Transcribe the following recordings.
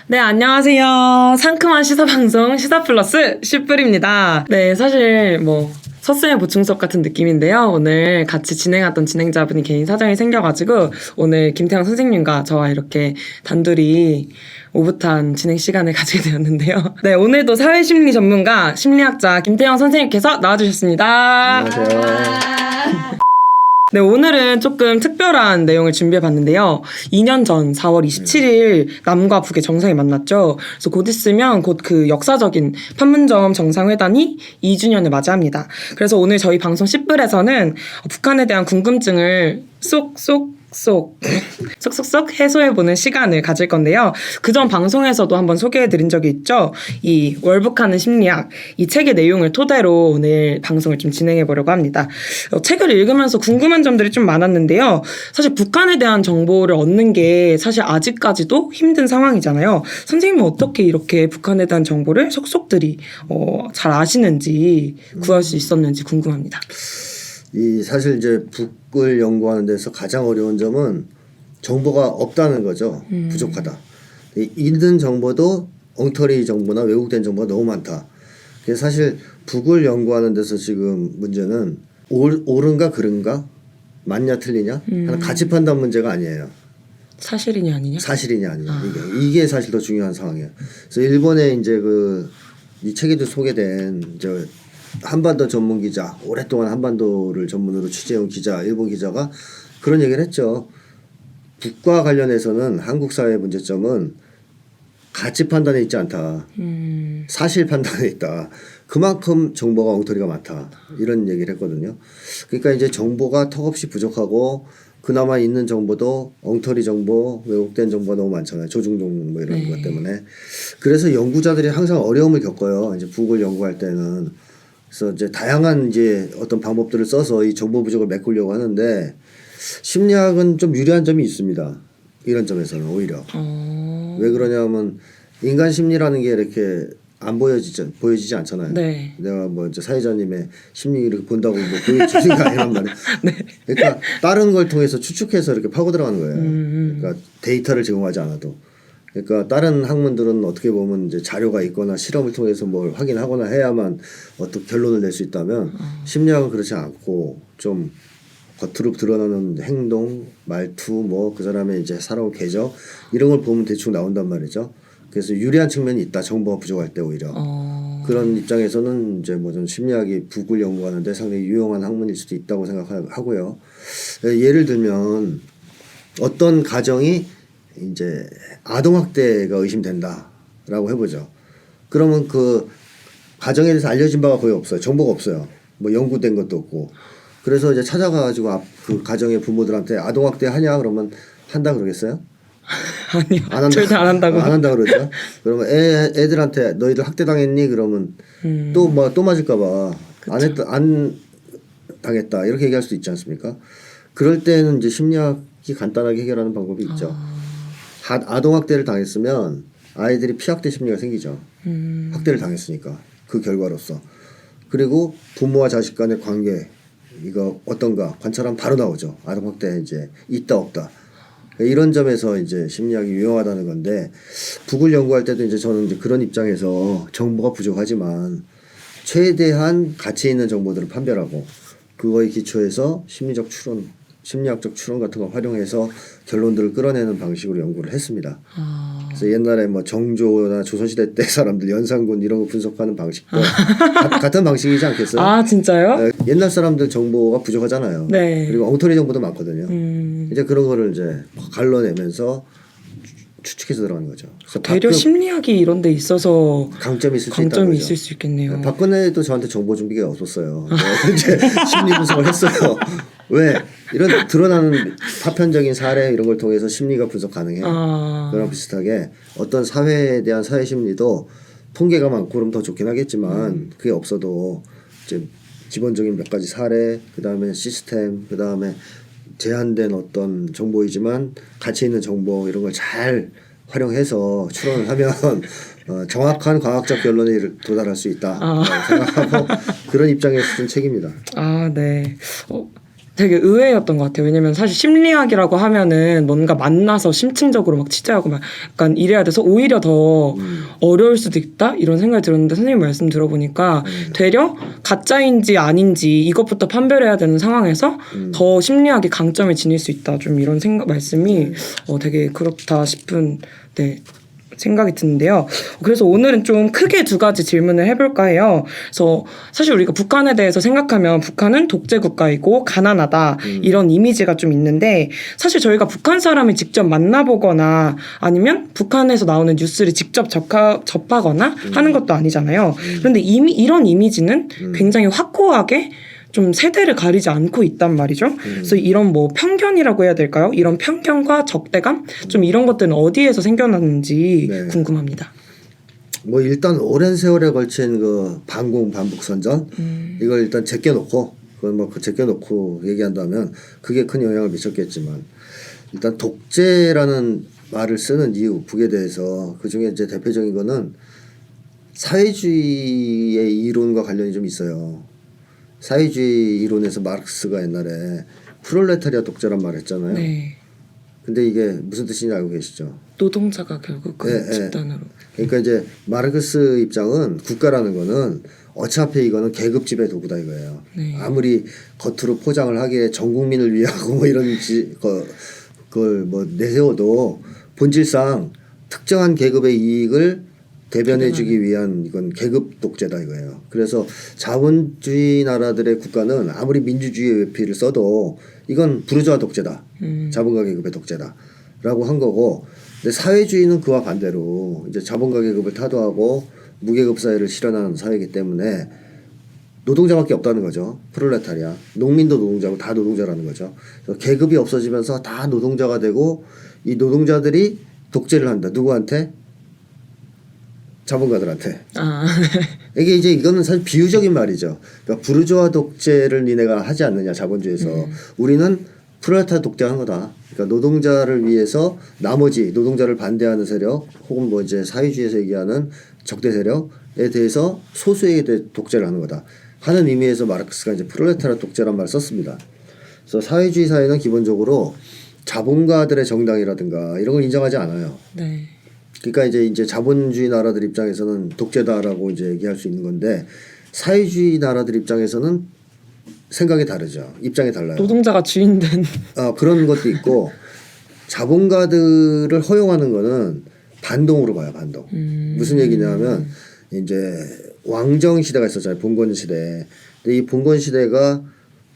네, 안녕하세요. 상큼한 시사방송 시사플러스 슈플입니다. 네, 사실 첫sem의 보충 수업 같은 느낌인데요. 오늘 같이 진행하던 진행자분이 개인 사정이 생겨가지고 오늘 김태형 선생님과 저와 이렇게 단둘이 오붓한 진행 시간을 가지게 되었는데요. 네, 오늘도 사회심리 전문가 심리학자 김태형 선생님께서 나와주셨습니다. 안녕하세요. 네, 오늘은 조금 특별한 내용을 준비해봤는데요. 2년 전 4월 27일 남과 북의 정상이 만났죠. 그래서 곧 있으면 곧 그 역사적인 판문점 정상회담이 2주년을 맞이합니다. 그래서 오늘 저희 방송 10불에서는 북한에 대한 궁금증을 쏙쏙 해소해보는 시간을 가질 건데요. 그전 방송에서도 한번 소개해드린 적이 있죠. 이 월북하는 심리학, 이 책의 내용을 토대로 오늘 방송을 좀 진행해보려고 합니다. 책을 읽으면서 궁금한 점들이 좀 많았는데요. 사실 북한에 대한 정보를 얻는 게 사실 아직까지도 힘든 상황이잖아요. 선생님은 어떻게 이렇게 북한에 대한 정보를 속속들이 잘 아시는지 구할 수 있었는지 궁금합니다. 사실 이제 북을 연구하는 데서 가장 어려운 점은 정보가 없다는 거죠. 부족하다. 있는 정보도 엉터리 정보나 왜곡된 정보가 너무 많다. 그래서 사실 북을 연구하는 데서 지금 문제는 옳은가 그른가, 맞냐 틀리냐 하는 가치 판단 문제가 아니에요. 사실이냐 아니냐? 사실이냐 아니냐. 이게 사실 더 중요한 상황이에요. 그래서 일본에 이제 이 책에도 소개된 한반도 전문 기자, 오랫동안 한반도를 전문으로 취재해온 기자, 일본 기자가 그런 얘기를 했죠. 북과 관련해서는 한국 사회의 문제점은 가치 판단에 있지 않다. 사실 판단에 있다. 그만큼 정보가 엉터리가 많다. 이런 얘기를 했거든요. 그러니까 이제 정보가 턱없이 부족하고 그나마 있는 정보도 엉터리 정보, 왜곡된 정보가 너무 많잖아요. 조중 정보 이런 것 때문에. 그래서 연구자들이 항상 어려움을 겪어요. 이제 북을 연구할 때는. 그래서 이제 다양한 어떤 방법들을 써서 이 정보 부족을 메꾸려고 하는데 심리학은 좀 유리한 점이 있습니다. 이런 점에서는 오히려. 왜 그러냐면 인간 심리라는 게 이렇게 안 보여지지 않잖아요. 네. 내가 이제 사회자님의 심리를 본다고 보여지는 게 아니란 말이에요. 네. 그러니까 다른 걸 통해서 추측해서 이렇게 파고 들어가는 거예요. 그러니까 데이터를 제공하지 않아도. 그러니까 다른 학문들은 어떻게 보면 이제 자료가 있거나 실험을 통해서 뭘 확인하거나 해야만 어떤 결론을 낼 수 있다면 심리학은 그렇지 않고 좀 겉으로 드러나는 행동, 말투, 그 사람의 이제 살아온 궤적 이런 걸 보면 대충 나온단 말이죠. 그래서 유리한 측면이 있다. 정보가 부족할 때 오히려 그런 입장에서는 이제 좀 심리학이 북을 연구하는데 상당히 유용한 학문일 수도 있다고 생각하고요. 예를 들면 어떤 가정이 이제 아동학대가 의심된다라고 해보죠. 그러면 그 가정에 대해서 알려진 바가 거의 없어요. 정보가 없어요. 연구된 것도 없고. 그래서 이제 찾아가가지고 그 가정의 부모들한테 아동학대 하냐 그러면 한다 그러겠어요? 아니요. 절대 안 한다고. 안 한다 그러죠. 그러면 애들한테 너희들 학대당했니? 그러면 또 맞을까봐 안 당했다 이렇게 얘기할 수도 있지 않습니까? 그럴 때는 이제 심리학이 간단하게 해결하는 방법이 있죠. 아동학대를 당했으면 아이들이 피학대 심리가 생기죠. 학대를 당했으니까 그 결과로서. 그리고 부모와 자식 간의 관계 이거 어떤가 관찰하면 바로 나오죠. 아동학대 이제 있다 없다. 이런 점에서 이제 심리학이 유용하다는 건데 북을 연구할 때도 이제 저는 이제 그런 입장에서 정보가 부족하지만 최대한 가치 있는 정보들을 판별하고 그거에 기초해서 심리학적 추론 같은 거 활용해서 결론들을 끌어내는 방식으로 연구를 했습니다. 그래서 옛날에 정조나 조선시대 때 사람들 연산군 이런 거 분석하는 방식도 같은 방식이지 않겠어요? 아 진짜요? 네, 옛날 사람들 정보가 부족하잖아요. 네. 그리고 엉터리 정보도 많거든요. 이제 그런 거를 이제 갈라내면서 추측해서 들어가는 거죠. 되려 심리학이 이런 데 있어서 강점이 있을 수 있겠네요. 박근혜도 저한테 정보 준비가 없었어요. 이제 심리 분석을 했어요. 왜? 이런 드러나는 파편적인 사례 이런 걸 통해서 심리가 분석 가능해요. 그랑 비슷하게 어떤 사회에 대한 사회 심리도 통계가 많고 그럼 더 좋긴 하겠지만 그게 없어도 이제 기본적인 몇 가지 사례, 그다음에 시스템, 그다음에 제한된 어떤 정보이지만 가치 있는 정보 이런 걸 잘 활용해서 추론을 하면 정확한 과학적 결론에 도달할 수 있다 생각하고 그런 입장에서 쓴 책입니다. 아 네. 되게 의외였던 것 같아요. 왜냐면 사실 심리학이라고 하면은 뭔가 만나서 심층적으로 막 취재하고 막 약간 이래야 돼서 오히려 더 어려울 수도 있다? 이런 생각이 들었는데 선생님 말씀 들어보니까 되려 가짜인지 아닌지 이것부터 판별해야 되는 상황에서 더 심리학이 강점을 지닐 수 있다. 좀 이런 생각, 말씀이 되게 그렇다 싶은 네. 생각이 드는데요. 그래서 오늘은 좀 크게 두 가지 질문을 해볼까 해요. 그래서 사실 우리가 북한에 대해서 생각하면 북한은 독재 국가이고 가난하다 이런 이미지가 좀 있는데 사실 저희가 북한 사람을 직접 만나보거나 아니면 북한에서 나오는 뉴스를 직접 접하거나 하는 것도 아니잖아요. 그런데 이미 이런 이미지는 굉장히 확고하게 좀 세대를 가리지 않고 있단 말이죠. 그래서 이런 뭐 편견이라고 해야 될까요? 이런 편견과 적대감? 좀 이런 것들은 어디에서 생겨났는지 네. 궁금합니다. 뭐 일단 오랜 세월에 걸친 그 반공 반북 선전 이걸 일단 제껴놓고 그걸 뭐 제껴놓고 얘기한다면 그게 큰 영향을 미쳤겠지만 일단 독재라는 말을 쓰는 이유 북에 대해서 그 중에 이제 대표적인 거는 사회주의의 이론과 관련이 좀 있어요. 사회주의 이론에서 마르크스가 옛날에 프롤레타리아 독재란 말을 했잖아요. 네. 근데 이게 무슨 뜻인지 알고 계시죠? 노동자가 결국 그 네, 집단으로. 그러니까 이제 마르크스 입장은 국가라는 거는 어차피 이거는 계급 지배 도구다 이거예요. 네. 아무리 겉으로 포장을 하기에 전 국민을 위하고 뭐 이런 그걸 뭐 내세워도 본질상 특정한 계급의 이익을 대변해주기 위한 이건 계급 독재다 이거예요. 그래서 자본주의 나라들의 국가는 아무리 민주주의 외피를 써도 이건 부르주아 독재다. 자본가 계급의 독재다라고 한 거고, 근데 사회주의는 그와 반대로 이제 자본가 계급을 타도하고 무계급 사회를 실현하는 사회이기 때문에 노동자밖에 없다는 거죠. 프롤레타리아. 농민도 노동자고 다 노동자라는 거죠. 그래서 계급이 없어지면서 다 노동자가 되고 이 노동자들이 독재를 한다. 누구한테? 자본가들한테. 이게 이제 이거는 사실 비유적인 말이죠. 그러니까 부르주아 독재를 니네가 하지 않느냐 자본주의에서. 우리는 프롤레타리아 독재한 거다. 그러니까 노동자를 위해서 나머지 노동자를 반대하는 세력 혹은 뭐 이제 사회주의에서 얘기하는 적대 세력에 대해서 소수에게 대해 독재를 하는 거다 하는 의미에서 마르크스가 이제 프롤레타리아 독재란 말을 썼습니다. 그래서 사회주의 사회는 기본적으로 자본가들의 정당이라든가 이런 걸 인정하지 않아요. 네. 그러니까 이제 자본주의 나라들 입장에서는 독재다라고 이제 얘기할 수 있는 건데 사회주의 나라들 입장에서는 생각이 다르죠. 입장이 달라요. 노동자가 주인된. 그런 것도 있고 자본가들을 허용하는 거는 반동으로 봐요. 반동. 무슨 얘기냐면 이제 왕정 시대가 있었잖아요. 봉건 시대. 근데 이 봉건 시대가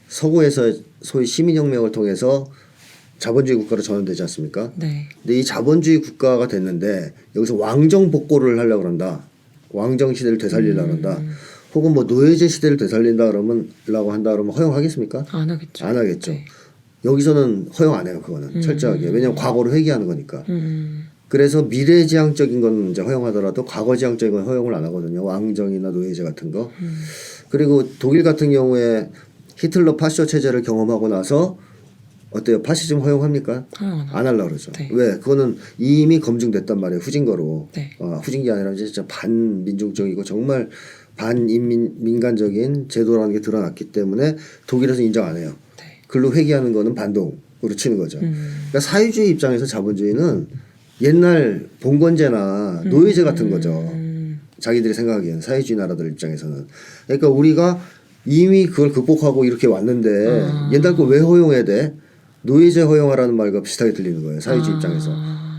서구에서 소위 시민혁명을 통해서 자본주의 국가로 전환되지 않습니까? 네. 근데 이 자본주의 국가가 됐는데 여기서 왕정 복고를 하려고 그런다. 왕정 시대를 되살리려고 한다. 혹은 뭐 노예제 시대를 되살린다 그러면 허용하겠습니까? 안 하겠죠. 안 하겠죠. 네. 여기서는 허용 안 해요. 그거는 철저하게. 왜냐하면 과거를 회귀하는 거니까. 그래서 미래지향적인 건 이제 허용하더라도 과거지향적인 건 허용을 안 하거든요. 왕정이나 노예제 같은 거. 그리고 독일 같은 경우에 히틀러 파쇼 체제를 경험하고 나서 어때요? 파시즘 허용합니까? 안 하려고 그러죠. 네. 왜? 그거는 이미 검증됐단 말이에요. 후진거로. 네. 후진기 아니라 진짜 반민족적이고 정말 반민간적인 제도라는 게 드러났기 때문에 독일에서 인정 안 해요. 네. 글로 회귀하는 거는 반동으로 치는 거죠. 그러니까 사회주의 입장에서 자본주의는 옛날 봉건제나 노예제 같은 거죠. 자기들이 생각하기에는 사회주의 나라들 입장에서는. 그러니까 우리가 이미 그걸 극복하고 이렇게 왔는데 옛날 거 왜 허용해야 돼? 노예제 허용하라는 말과 비슷하게 들리는 거예요. 사회주의 입장에서.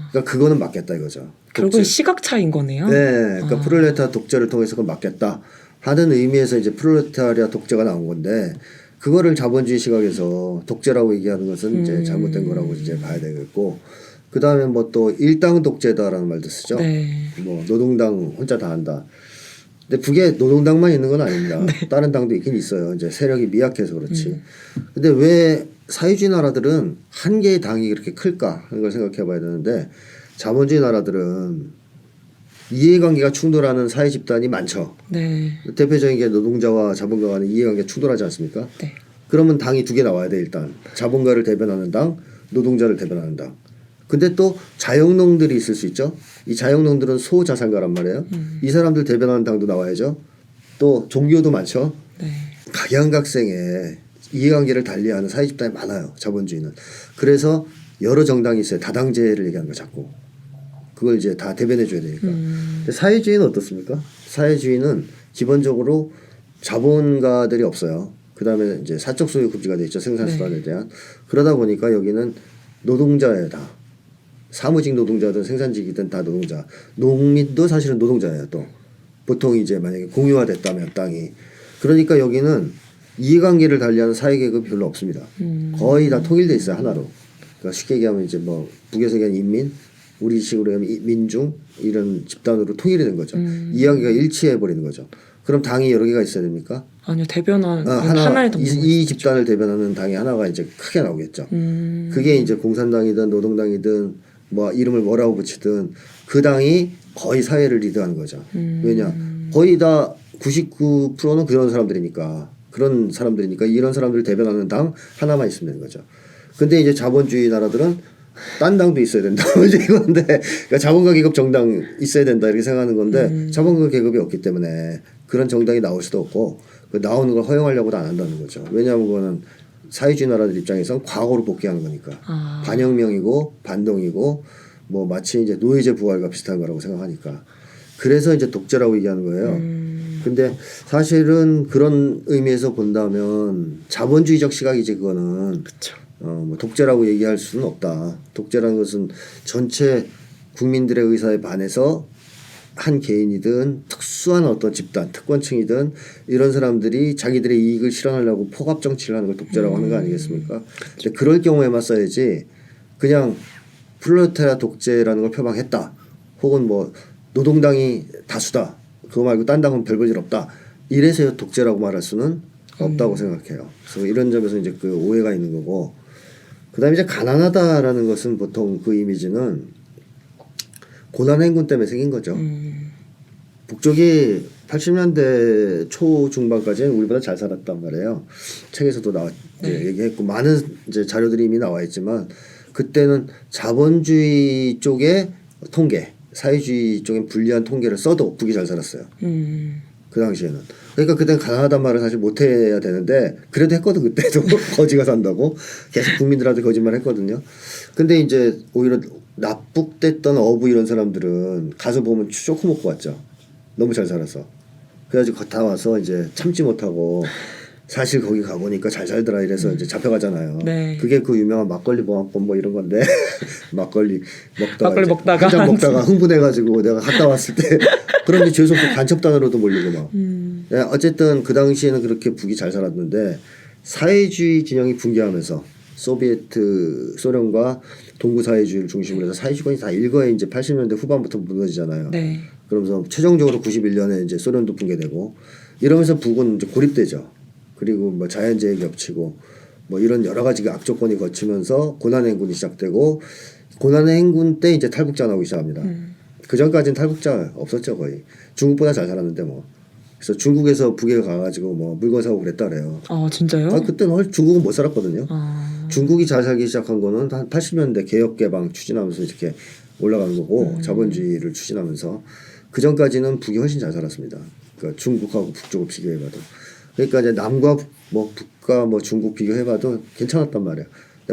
그러니까 그거는 맞겠다 이거죠. 결국은 시각 차이인 거네요. 네. 그러니까 프롤레타리아 독재를 통해서 그건 맞겠다 하는 의미에서 이제 프롤레타리아 독재가 나온 건데 그거를 자본주의 시각에서 독재라고 얘기하는 것은 이제 잘못된 거라고 이제 봐야 되겠고 그 다음에 뭐 또 일당 독재다라는 말도 쓰죠. 네. 뭐 노동당 혼자 다 한다. 근데 북에 노동당만 있는 건 아닙니다. 다른 당도 있긴 있어요. 이제 세력이 미약해서 그렇지. 근데 왜 사회주의 나라들은 한 개의 당이 그렇게 클까 하는 걸 생각해 봐야 되는데 자본주의 나라들은 이해관계가 충돌하는 사회 집단이 많죠. 네. 대표적인 게 노동자와 자본가 간의 이해관계가 충돌하지 않습니까? 네. 그러면 당이 두 개 나와야 돼 일단. 자본가를 대변하는 당, 노동자를 대변하는 당. 근데 또 자영농들이 있을 수 있죠. 이 자영농들은 소자산가란 말이에요. 이 사람들 대변하는 당도 나와야죠. 또 종교도 많죠. 네. 각양각색의 이해관계를 달리하는 사회 집단이 많아요. 자본주의는. 그래서 여러 정당이 있어요. 다당제를 얘기하는 거 자꾸. 그걸 이제 다 대변해 줘야 되니까. 근데 사회주의는 어떻습니까? 사회주의는 기본적으로 자본가들이 없어요. 그다음에 이제 사적 소유 금지가 돼 있죠. 생산수단에 대한. 그러다 보니까 여기는 노동자예요, 다. 사무직 노동자든 생산직이든 다 노동자. 농민도 사실은 노동자예요, 또. 보통 이제 만약에 공유화됐다면 땅이. 그러니까 여기는 이해관계를 달리하는 사회계급이 별로 없습니다. 거의 다 통일돼 있어요, 하나로. 그러니까 쉽게 얘기하면 이제 뭐 북에서 얘기하는 인민, 우리식으로 하면 민중 이런 집단으로 통일이 된 거죠. 이해관계가 일치해 버리는 거죠. 그럼 당이 여러 개가 있어야 됩니까? 아니요, 대변한 하나의 이 집단을 대변하는 당이 하나가 이제 크게 나오겠죠. 그게 이제 공산당이든 노동당이든 뭐 이름을 뭐라고 붙이든 그 당이 거의 사회를 리드하는 거죠. 왜냐, 거의 다 99%는 그런 사람들이니까 이런 사람들을 대변하는 당 하나만 있으면 되는 거죠. 근데 이제 자본주의 나라들은 딴 당도 있어야 된다. 이제 이건데, 그러니까 자본가 계급 정당 있어야 된다 이렇게 생각하는 건데 자본가 계급이 없기 때문에 그런 정당이 나올 수도 없고 그 나오는 걸 허용하려고도 안 한다는 거죠. 왜냐하면 그거는 사회주의 나라들 입장에서는 과거로 복귀하는 거니까 반혁명이고 반동이고 뭐 마치 이제 노예제 부활과 비슷한 거라고 생각하니까 그래서 이제 독재라고 얘기하는 거예요. 근데 사실은 그런 의미에서 본다면 자본주의적 시각이지 그거는. 그쵸. 뭐 독재라고 얘기할 수는 없다. 독재라는 것은 전체 국민들의 의사에 반해서 한 개인이든 특수한 어떤 집단, 특권층이든 이런 사람들이 자기들의 이익을 실현하려고 포갑 정치를 하는 걸 독재라고 하는 거 아니겠습니까? 근데 그럴 경우에만 써야지 그냥 플로레타리아 독재라는 걸 표방했다. 혹은 뭐 노동당이 다수다. 그거 말고 딴 당은 별 볼 일 없다. 이래서 독재라고 말할 수는 없다고 생각해요. 그래서 이런 점에서 이제 그 오해가 있는 거고. 그다음에 이제 가난하다라는 것은 보통 그 이미지는 고난행군 때문에 생긴 거죠. 북쪽이 80년대 초중반까지는 우리보다 잘 살았단 말이에요. 책에서도 얘기했고 많은 이제 자료들이 이미 나와 있지만 그때는 자본주의 쪽의 통계, 사회주의 쪽에 불리한 통계를 써도 북이 잘 살았어요. 그 당시에는. 그러니까 그때는 가난하단 말을 사실 못해야 되는데 그래도 했거든. 그때도 거지가 산다고 계속 국민들한테 거짓말 했거든요. 근데 이제 오히려 납북됐던 어부 이런 사람들은 가서 보면 쇼크 먹고 왔죠. 너무 잘 살아서. 그래가지고 걷다 와서 이제 참지 못하고 사실 거기 가보니까 잘 살더라 이래서 이제 잡혀가잖아요. 네. 그게 그 유명한 막걸리 보안법 뭐 이런 건데 막걸리 먹다가 한 잔 먹다가 흥분해가지고 내가 갔다 왔을 때 그런데 죄송히 간첩단으로도 몰리고 막. 네, 어쨌든 그 당시에는 그렇게 북이 잘 살았는데 사회주의 진영이 붕괴하면서 소련과 동구 사회주의를 중심으로 해서 사회주의권이 다 일거에 이제 80년대 후반부터 무너지잖아요. 네. 그러면서 최종적으로 91년에 이제 소련도 붕괴되고 이러면서 북은 이제 고립되죠. 그리고 뭐 자연재해 겹치고 뭐 이런 여러 가지 악조건이 거치면서 고난의 행군이 시작되고 고난의 행군 때 이제 탈북자 나오기 시작합니다. 그 전까지는 탈북자 없었죠 거의. 중국보다 잘 살았는데 뭐. 그래서 중국에서 북에 가가지고 뭐 물건 사고 그랬다 그래요. 아 진짜요? 그때는 중국은 못 살았거든요. 아. 중국이 잘 살기 시작한 거는 한 80년대 개혁 개방 추진하면서 이렇게 올라간 거고 자본주의를 추진하면서 그 전까지는 북이 훨씬 잘 살았습니다. 그러니까 중국하고 북쪽을 비교해봐도. 그러니까 이제 남과 북과 뭐 중국 비교해봐도 괜찮았단 말이야.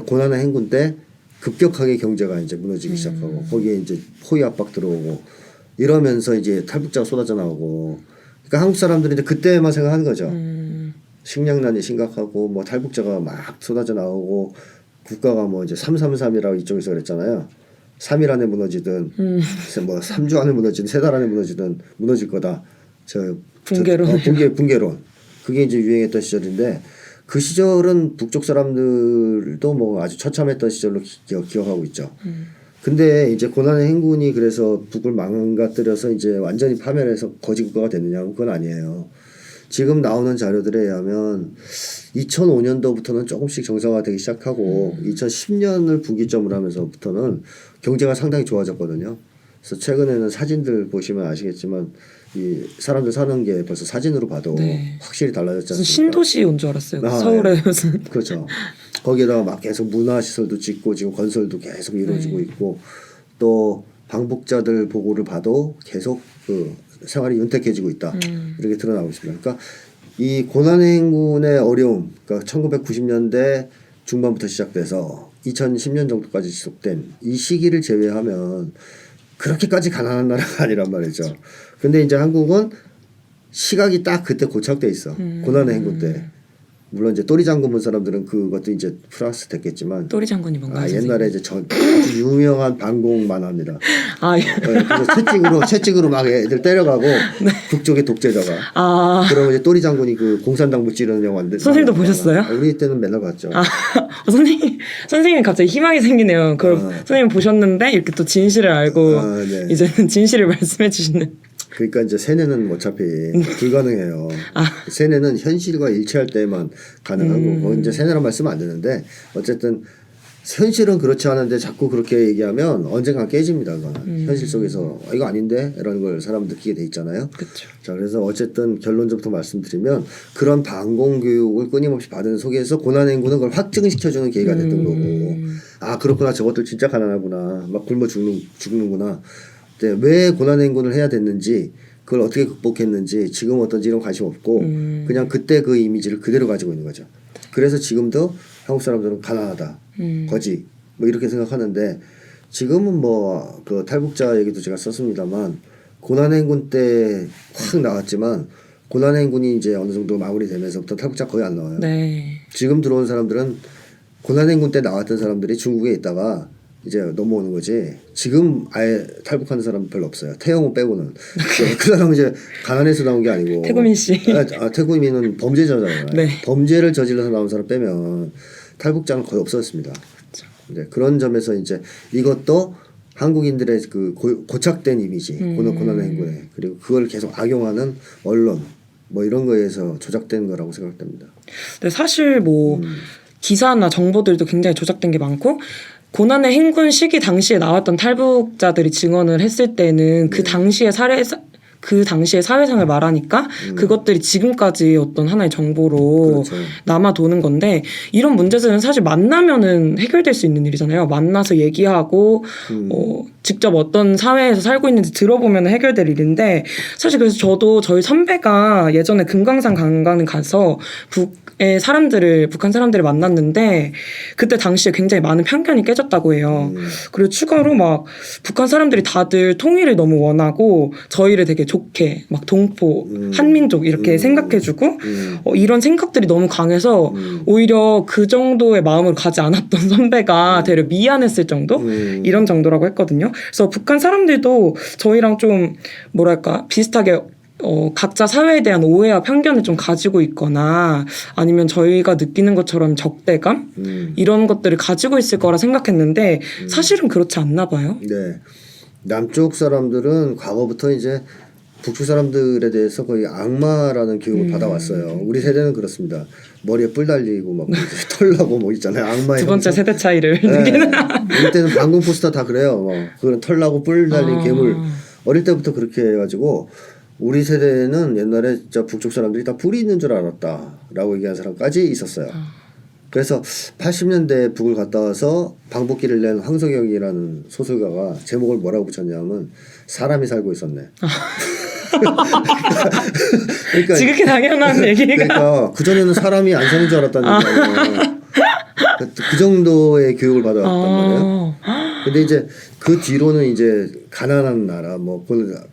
고난의 행군 때 급격하게 경제가 이제 무너지기 시작하고 거기에 이제 포위 압박 들어오고 이러면서 이제 탈북자가 쏟아져 나오고 그러니까 한국 사람들은 이제 그때만 생각하는 거죠. 식량난이 심각하고 뭐 탈북자가 막 쏟아져 나오고 국가가 뭐 이제 333이라고 이쪽에서 그랬잖아요. 3일 안에 무너지든 뭐 3주 안에 무너지든 3달 안에 무너지든 무너질 거다. 붕괴론. 붕괴론. 그게 이제 유행했던 시절인데 그 시절은 북쪽 사람들도 뭐 아주 처참했던 시절로 기억하고 있죠. 근데 이제 고난의 행군이 그래서 북을 망가뜨려서 이제 완전히 파멸해서 거지 국가가 됐느냐면 그건 아니에요. 지금 나오는 자료들에 의하면 2005년도부터는 조금씩 정상화되기 시작하고 2010년을 분기점으로 하면서부터는 경제가 상당히 좋아졌거든요. 그래서 최근에는 사진들 보시면 아시겠지만 이 사람들 사는 게 벌써 사진으로 봐도 네. 확실히 달라졌지 않습니까? 신도시 온 줄 알았어요. 서울에 무슨. 그렇죠. 거기에다가 막 계속 문화시설도 짓고 지금 건설도 계속 이루어지고 있고 또 방북자들 보고를 봐도 계속 그 생활이 윤택해지고 있다. 이렇게 드러나고 있습니다. 그러니까 이 고난의 행군의 어려움, 그러니까 1990년대 중반부터 시작돼서 2010년 정도까지 지속된 이 시기를 제외하면 그렇게까지 가난한 나라가 아니란 말이죠. 근데 이제 한국은 시각이 딱 그때 고착돼 있어. 고난의 행군 때. 물론 이제 또리 장군 본 사람들은 그것도 이제 플러스 됐겠지만 또리 장군이 뭔가요? 옛날에 이제 아주 유명한 반공 만화입니다. 아, 예. 그래서 채찍으로 막 애들 때려가고 북쪽의 독재자가 그러면 이제 또리 장군이 그 공산당부 찌르는 영화 선생님도 보셨어요? 우리 때는 맨날 봤죠. 선생님 갑자기 희망이 생기네요. 그걸 선생님 보셨는데 이렇게 또 진실을 알고 네. 이제는 진실을 말씀해 주시는. 그러니까 이제 세뇌는 어차피 불가능해요. 세뇌는 현실과 일치할 때만 가능한 거고 이제 세뇌란 말 쓰면 안 되는데 어쨌든 현실은 그렇지 않은데 자꾸 그렇게 얘기하면 언젠가 깨집니다. 그거는. 현실 속에서 이거 아닌데? 이런 걸 사람 느끼게 돼 있잖아요. 그쵸. 자, 그래서 어쨌든 결론적부터 말씀드리면 그런 반공 교육을 끊임없이 받은 속에서 고난행군은 그걸 확증시켜주는 계기가 됐던 거고 아 그렇구나 저것들 진짜 가난하구나 막 굶어 죽는구나. 네, 왜 고난행군을 해야 됐는지 그걸 어떻게 극복했는지 지금 어떤지 이런 관심 없고 그냥 그때 그 이미지를 그대로 가지고 있는 거죠. 그래서 지금도 한국 사람들은 가난하다, 거지 뭐 이렇게 생각하는데 지금은 뭐 그 탈북자 얘기도 제가 썼습니다만 고난행군 때 확 나왔지만 고난행군이 이제 어느 정도 마무리되면서부터 탈북자 거의 안 나와요. 네. 지금 들어온 사람들은 고난행군 때 나왔던 사람들이 중국에 있다가 이제 넘어오는 거지. 지금 아예 탈북하는 사람 별로 없어요. 태영호 빼고는. 그 사람은 이제 가난해서 나온 게 아니고. 태구민 씨. 태구민은 범죄자잖아요. 네. 범죄를 저질러서 나온 사람 빼면 탈북자는 거의 없었습니다. 네, 그런 점에서 이제 이것도 한국인들의 그 고착된 이미지, 고난의 행군에 그리고 그걸 계속 악용하는 언론 뭐 이런 거에서 조작된 거라고 생각됩니다. 근데 사실 뭐 기사나 정보들도 굉장히 조작된 게 많고. 고난의 행군 시기 당시에 나왔던 탈북자들이 증언을 했을 때는 그 당시의 사회상을 말하니까 그것들이 지금까지 어떤 하나의 정보로 그렇죠. 남아도는 건데 이런 문제들은 사실 만나면은 해결될 수 있는 일이잖아요. 만나서 얘기하고 직접 어떤 사회에서 살고 있는지 들어보면 해결될 일인데 사실 그래서 저도 저희 선배가 예전에 금강산 관광을 가서 북한 사람들을 만났는데 그때 당시에 굉장히 많은 편견이 깨졌다고 해요. 그리고 추가로 막 북한 사람들이 다들 통일을 너무 원하고 저희를 되게 좋게 막 동포, 한민족 이렇게 생각해주고 이런 생각들이 너무 강해서 오히려 그 정도의 마음으로 가지 않았던 선배가 되려 미안했을 정도? 이런 정도라고 했거든요. 그래서 북한 사람들도 저희랑 좀 뭐랄까 비슷하게 각자 사회에 대한 오해와 편견을 좀 가지고 있거나 아니면 저희가 느끼는 것처럼 적대감 이런 것들을 가지고 있을 거라 생각했는데 사실은 그렇지 않나 봐요. 네, 남쪽 사람들은 과거부터 이제 북쪽 사람들에 대해서 거의 악마라는 교육을 받아왔어요. 우리 세대는 그렇습니다. 머리에 뿔 달리고 막 털 나고 뭐 있잖아요. 악마의 두 번째 형상. 세대 차이를 네. 느끼는. 우리 때는 방공 포스터 다 그래요. 그런 털 나고 뿔 달린 괴물. 어릴 때부터 그렇게 해가지고 우리 세대는 옛날에 진짜 북쪽 사람들이 다 뿔이 있는 줄 알았다라고 얘기하는 사람까지 있었어요. 그래서 80년대 북을 갔다 와서 방북기를 낸 황석영이라는 소설가가 제목을 뭐라고 붙였냐면 사람이 살고 있었네. 그러니까 지극히 당연한 얘기가. 그러니까 그전에는 사람이 안 사는 줄 알았다는 거예요. 그 정도의 교육을 받아왔단 말이에요. 근데 이제 그 뒤로는 이제 가난한 나라, 뭐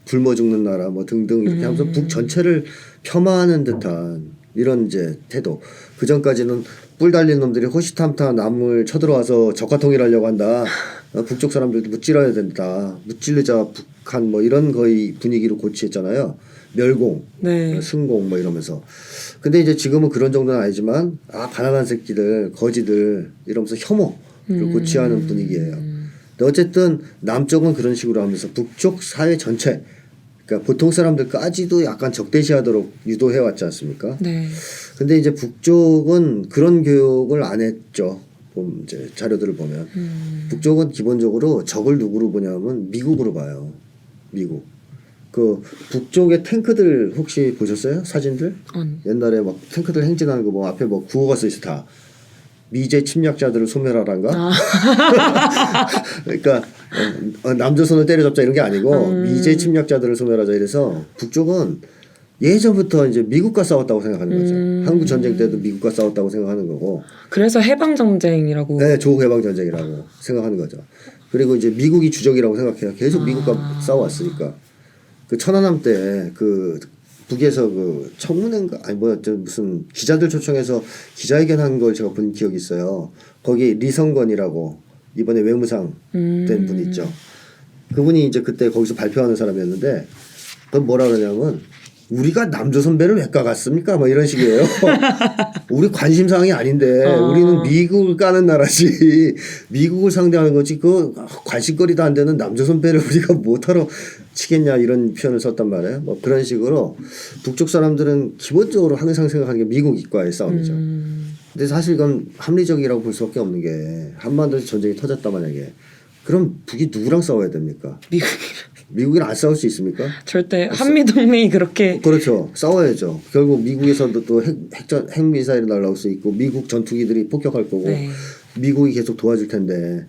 굶어 죽는 나라, 뭐 등등 이렇게 하면서 북 전체를 폄하하는 듯한 이런 이제 태도. 그 전까지는 뿔 달린 놈들이 호시탐탐 남을 쳐들어와서 적화통일하려고 한다. 북쪽 사람들도 무찔러야 된다. 무찔르자 북한 뭐 이런 거의 분위기로 고취했잖아요. 멸공, 네. 승공 뭐 이러면서. 근데 이제 지금은 그런 정도는 아니지만 가난한 새끼들, 거지들 이러면서 혐오를 고취하는 분위기예요. 근데 어쨌든 남쪽은 그런 식으로 하면서 북쪽 사회 전체 그러니까 보통 사람들까지도 약간 적대시하도록 유도해 왔지 않습니까? 네. 근데 이제 북쪽은 그런 교육을 안 했죠. 이제 자료들을 보면 북쪽은 기본적으로 적을 누구로 보냐면 미국으로 봐요. 미국. 그 북쪽의 탱크들 혹시 보셨어요? 사진들? 옛날에 막 탱크들 행진하는 거 뭐 앞에 뭐 구호가 써 있어 다. 미제 침략자들을 소멸하란가? 그러니까 남조선을 때려잡자 이런 게 아니고 미제 침략자들을 소멸하자 이래서 북쪽은 예전부터 이제 미국과 싸웠다고 생각하는 거죠. 한국 전쟁 때도 미국과 싸웠다고 생각하는 거고. 그래서 해방 전쟁이라고. 네, 조해방 전쟁이라고 생각하는 거죠. 그리고 이제 미국이 주적이라고 생각해요. 계속 미국과 싸워왔으니까. 그 천안함 때 그 북에서 그 청문회인가 아니 뭐야 무슨 기자들 초청해서 기자회견한 걸 제가 본 기억이 있어요. 거기 리성건이라고 이번에 외무상 된 분 있죠. 그분이 이제 그때 거기서 발표하는 사람이었는데 그건 뭐라 그러냐면 우리가 남조선배를 왜 까갔습니까? 뭐 이런 식이에요. 우리 관심 사항이 아닌데 우리는 미국을 까는 나라지 미국을 상대하는 거지 그 관심거리도 안 되는 남조선배를 우리가 못하러 치겠냐 이런 표현을 썼단 말이에요. 뭐 그런 식으로 북쪽 사람들은 기본적으로 항상 생각하는 게 미국과의 싸움이죠. 근데 사실 그건 합리적이라고 볼 수밖에 없는 게 한반도에서 전쟁이 터졌다 만약에 그럼 북이 누구랑 싸워야 됩니까? 미국이랑 안 싸울 수 있습니까? 절대 한미 동맹이 그렇게 그렇죠. 싸워야죠. 결국 미국에서도 또 핵미사일이 날라올 수 있고 미국 전투기들이 폭격할 거고 네. 미국이 계속 도와줄 텐데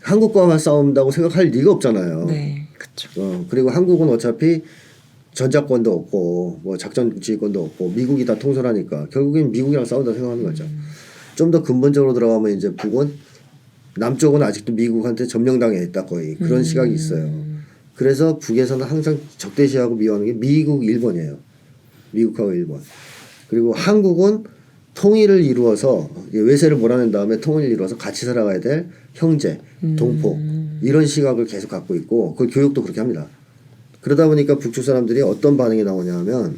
한국과만 싸운다고 생각할 리가 없잖아요. 네, 그렇죠. 그리고 한국은 어차피 전자권도 없고 뭐 작전 지휘권도 없고 미국이 다 통솔하니까 결국엔 미국이랑 싸운다고 생각하는 거죠. 좀 더 근본적으로 들어가면 이제 북은 남쪽은 아직도 미국한테 점령당해 있다 거의 그런 시각이 있어요. 그래서 북에서는 항상 적대시하고 미워하는 게 미국, 일본이에요. 미국하고 일본. 그리고 한국은 통일을 이루어서 외세를 몰아낸 다음에 통일을 이루어서 같이 살아가야 될 형제, 동포 이런 시각을 계속 갖고 있고 그 교육도 그렇게 합니다. 그러다 보니까 북쪽 사람들이 어떤 반응이 나오냐면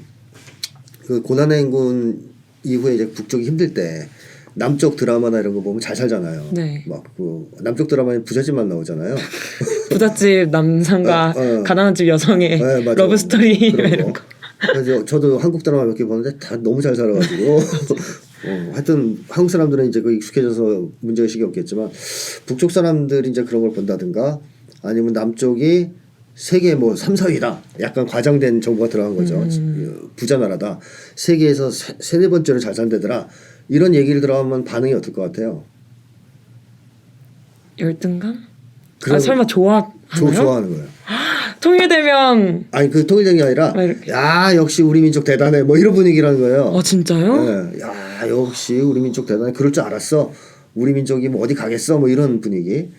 그 고난의 행군 이후에 이제 북쪽이 힘들 때 남쪽 드라마나 이런 거 보면 잘 살잖아요. 네. 막 그 남쪽 드라마에 부잣집만 나오잖아요. 부잣집 남상과 가난한 집 여성의 네, 러브 스토리 이런 거. 그래서 저도 한국 드라마 몇 개 보는데 다 너무 잘 살아가지고 하여튼 한국 사람들은 이제 그 익숙해져서 문제의식이 없겠지만 북쪽 사람들이 이제 그런 걸 본다든가 아니면 남쪽이 세계 뭐 3, 4위다. 약간 과장된 정보가 들어간 거죠. 부자 나라다. 세계에서 세네 번째로 잘 산대더라. 이런 얘기를 들어가면 반응이 어떨 것 같아요? 열등감? 설마 좋아하나요? 좋아하는 거예요. 통일되면 아니 그 통일된 게 아니라 야 역시 우리 민족 대단해 뭐 이런 분위기라는 거예요. 진짜요? 네. 야 역시 우리 민족 대단해. 그럴 줄 알았어. 우리 민족이 뭐 어디 가겠어 뭐 이런 분위기.